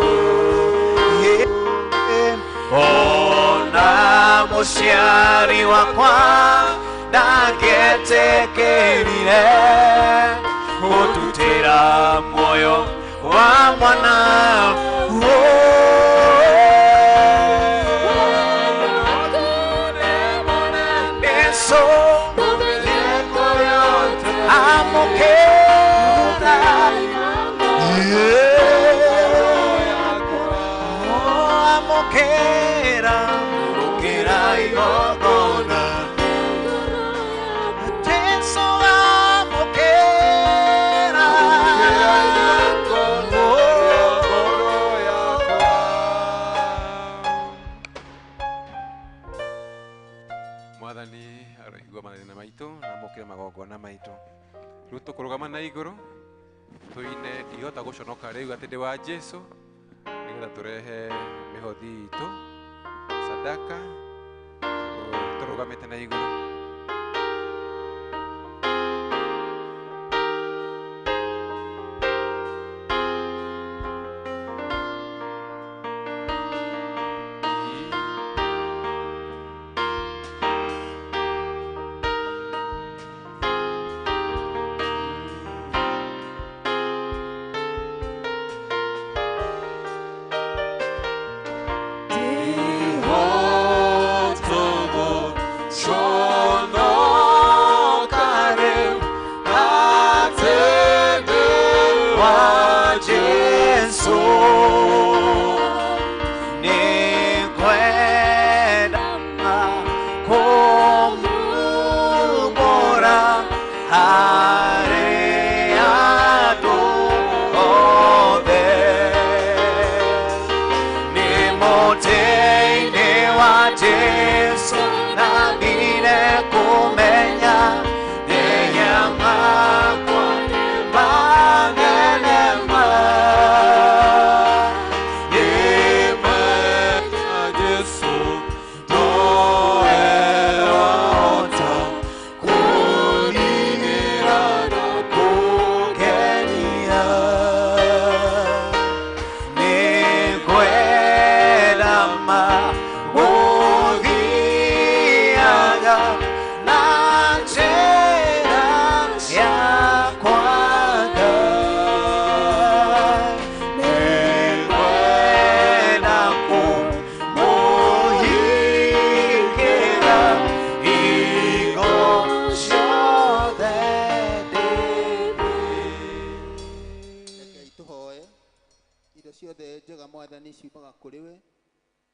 ona mũciari wakwa ndangĩetĩkĩrire gũtutĩra muoyo wa mwana Mwathani araigua mathĩna maitũ na amũkĩre magongona maitũ. Rĩu tũkũrũgama na igũrũ tũine ndihota gũconoka rĩu atĩ ndĩ wa Jesũ nĩgetha tũrehe mĩhothi itũ sadaka tũrũgamĩte na igũrũ.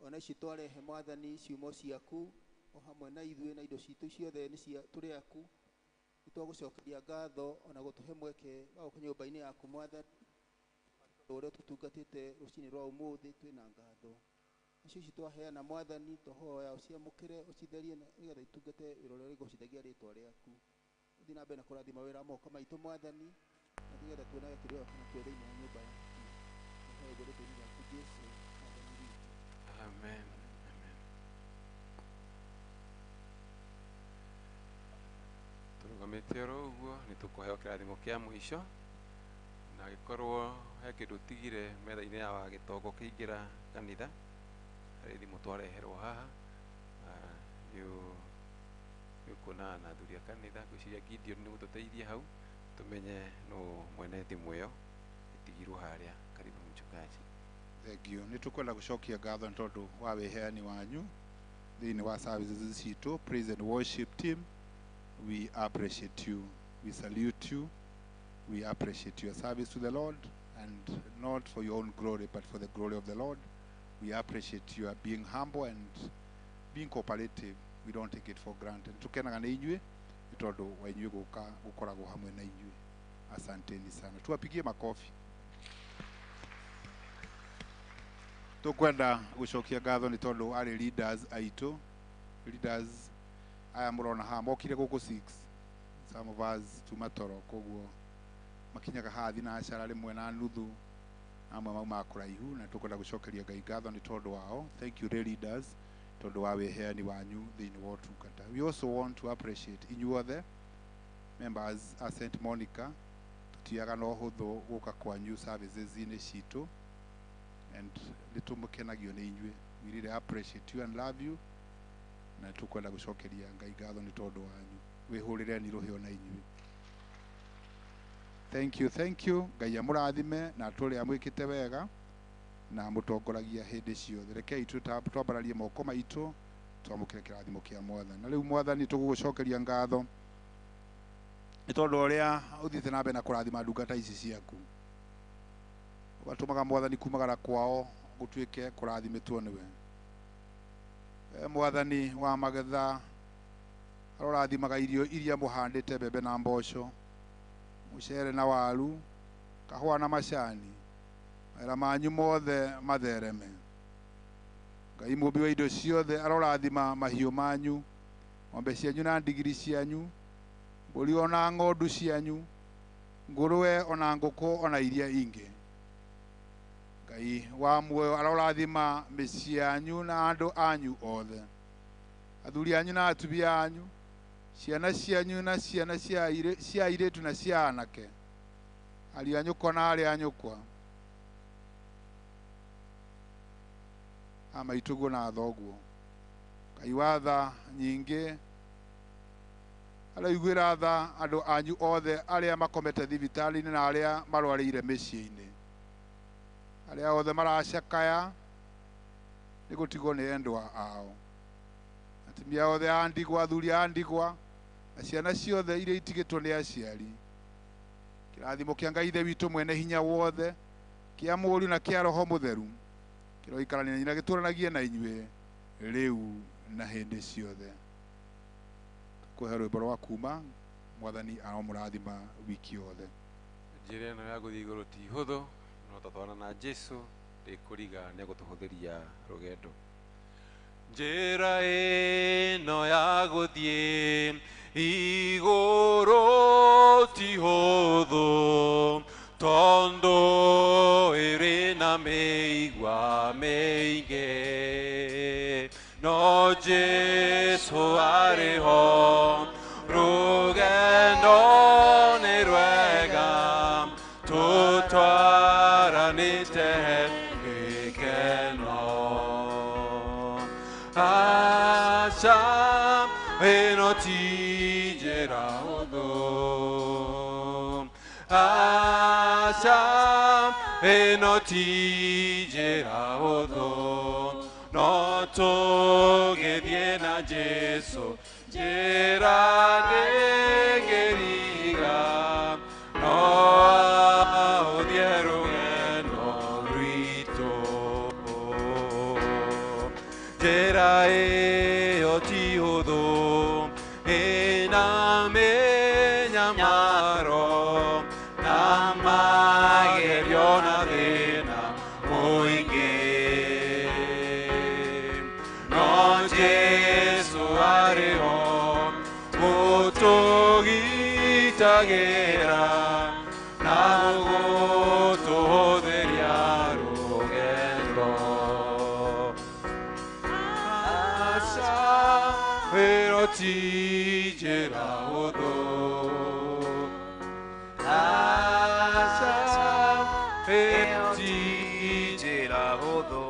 Ona ici twarehe Mwathani ciumo ciaku o hamwe na ithuĩ na indo citũ ciothe nĩ cia tũrĩ aku nĩtwagũcokeria ngatho ona gũtũhe mweke wa gũka nyũmba-inĩ yaku Mwathani ũrĩa tũtungatĩte rũcinĩ rwa ũmũthĩ twĩna ngatho icio ici twaheana Mwathani tũhoya ũciamũkĩre ũcitherie nĩgetha itungate wĩra ũrĩa ũrĩgocithagia rĩtwa rĩaku ũthiĩ na mbere na kũrathima wĩra wa moko maitũ Mwathani na nĩgetha tuonage kĩrĩa nakĩo thĩinĩ wa nyũmba yaku nĩhoya ũguo rĩtwa-inĩ rĩaku Jesũ Mwathani witũ. Amen. Amen. Tũrũgamĩte oro ũguo nĩ tũkũheo kĩrathimo kĩa mũico na gĩkorwo he kĩndũ ũtigire metha-inĩ ya gĩtongo kĩingĩra kanitha harĩ thimũ twareherwo haha nĩ ũkuonana na athuri a kanitha ngwĩciria Gideon nĩ gũtũteithia hau tumenye no mwene thimu iyo itigirwo haria. Karibu mchungaji. Thank you. Nitukwenda gucokia ngatho tondu wa wiheani wanyu thiini wa services citu. Praise and worship team, we appreciate you, we salute you, we appreciate your service to the Lord, and not for your own glory but for the glory of the Lord. We appreciate you being humble and being cooperative. We don't take it for granted. Tukenaga na inyue tondu wa inyue gukoragwo hamwe na inyue. Asanteni sana. Tuwapigie makofi. Tukwenda gucokia ngatho ni tondu ari leaders aitu. Leaders aya murona ha mokire guku 6. Some of us tumatoro koguo makinyaga hathi na acara rimwe na nuthu amwe mauma kuraihu, na tukwenda gucokeria Ngai ngatho ni tondu wao. Thank you leaders tondu wa wiheani wanyu thiini wa utungata. We also want to appreciate inyuothe members a St. Monica. Tutiaga no huthu guka kwanyu services ini citu, and litumukenagio ni inyue. We really appreciate you and love you, na tukwenda gucokeria Ngai ngatho ni tondu wanyu. Wihurireni ruhio na inyue. Thank you. Ngai amurathime na tuli amwikite wega na mutongoragia hindi ciothe. Rekei twambararie moko maitu twamukire kirathimo kia Mwathani. Na riu Mwathani tugugucokeria ngatho ni tondu uria uthite na mbere na kurathima ndungata ici ciaku. Watumaga Mwathani kumagara kwao gutuike kurathimitwo niwe. Mwathani wa magetha arorathimaga irio iria muhandite mbembe na mboco, mucere na waru, kahua na macani, mawĩra manyu mothe mathereme. Ngai mũmbi wa indo ciothe arorathima mahiũ manyu, ng'ombe cianyu na ndigiri cianyu, mbũri ona ng'ondu cianyu, ngũrwe ona ngũkũ ona iria ingĩ. Ngai wa muoyo arorathima mĩciĩ yanyu na andũ anyu othe, athuri anyu na atumia anyu, ciana cianyu na ciana cia airĩtu na cia anake, ariũ a nyũkwa na arĩa a nyũkwa, a maitũguo na thoguo. Ngai wa tha nyingĩ aroiguĩra tha andũ anyu othe arĩa makomete thibitarĩ-inĩ na arĩa marwarĩire mĩciĩ-inĩ, arĩa othe maracakaya nĩ gũtigwo nĩ endwa ao, atumia othe a ndigwa, athuri a ndigwa, na ciana ciothe iria itigĩtwo nĩ aciari. Kĩrathimo kĩa Ngai Ithe witũ mwene hinya wothe, kĩa Mũriũ na kĩa Roho Mũtheru kĩroikarania na gĩtũũranagie na inyuĩ rĩu na hĩndĩ ciothe. Kũhe rwĩmbo rwa kuuma. Mwathani aromũrathima wiki yothe. Njĩra ĩno ya gũthiĩ igũrũ ti hũthũ, no tatwarana na Jesũ ndĩkũriga nĩ egũtũhũthĩria rũgendo. Njĩra ĩno ya gũthiĩ igũrũ ti hũthũ, tondũ ĩrĩ na mĩigua mĩingĩ, no Jesũ arĩ ho, rũgendo nĩ rwega, tũtwaranĩte gĩkeno. Aca ĩno ti njĩra hũthũ, aca ĩno ti njĩra hũthũ, no tũgĩthiĩ na Jesũ njĩra ndĩngĩriga, no ahũthie rũgendo rwitũ. Njĩra ĩyo ti hũthũ, ĩna mĩnyamaro na magerio na thĩna mũingĩ, no Jesũ arĩ ho gũtũgitagĩra na gũtũhũthĩria rũgendo. Aca ĩno ti njĩra hũthũ, aca ĩno ti njĩra hũthũ,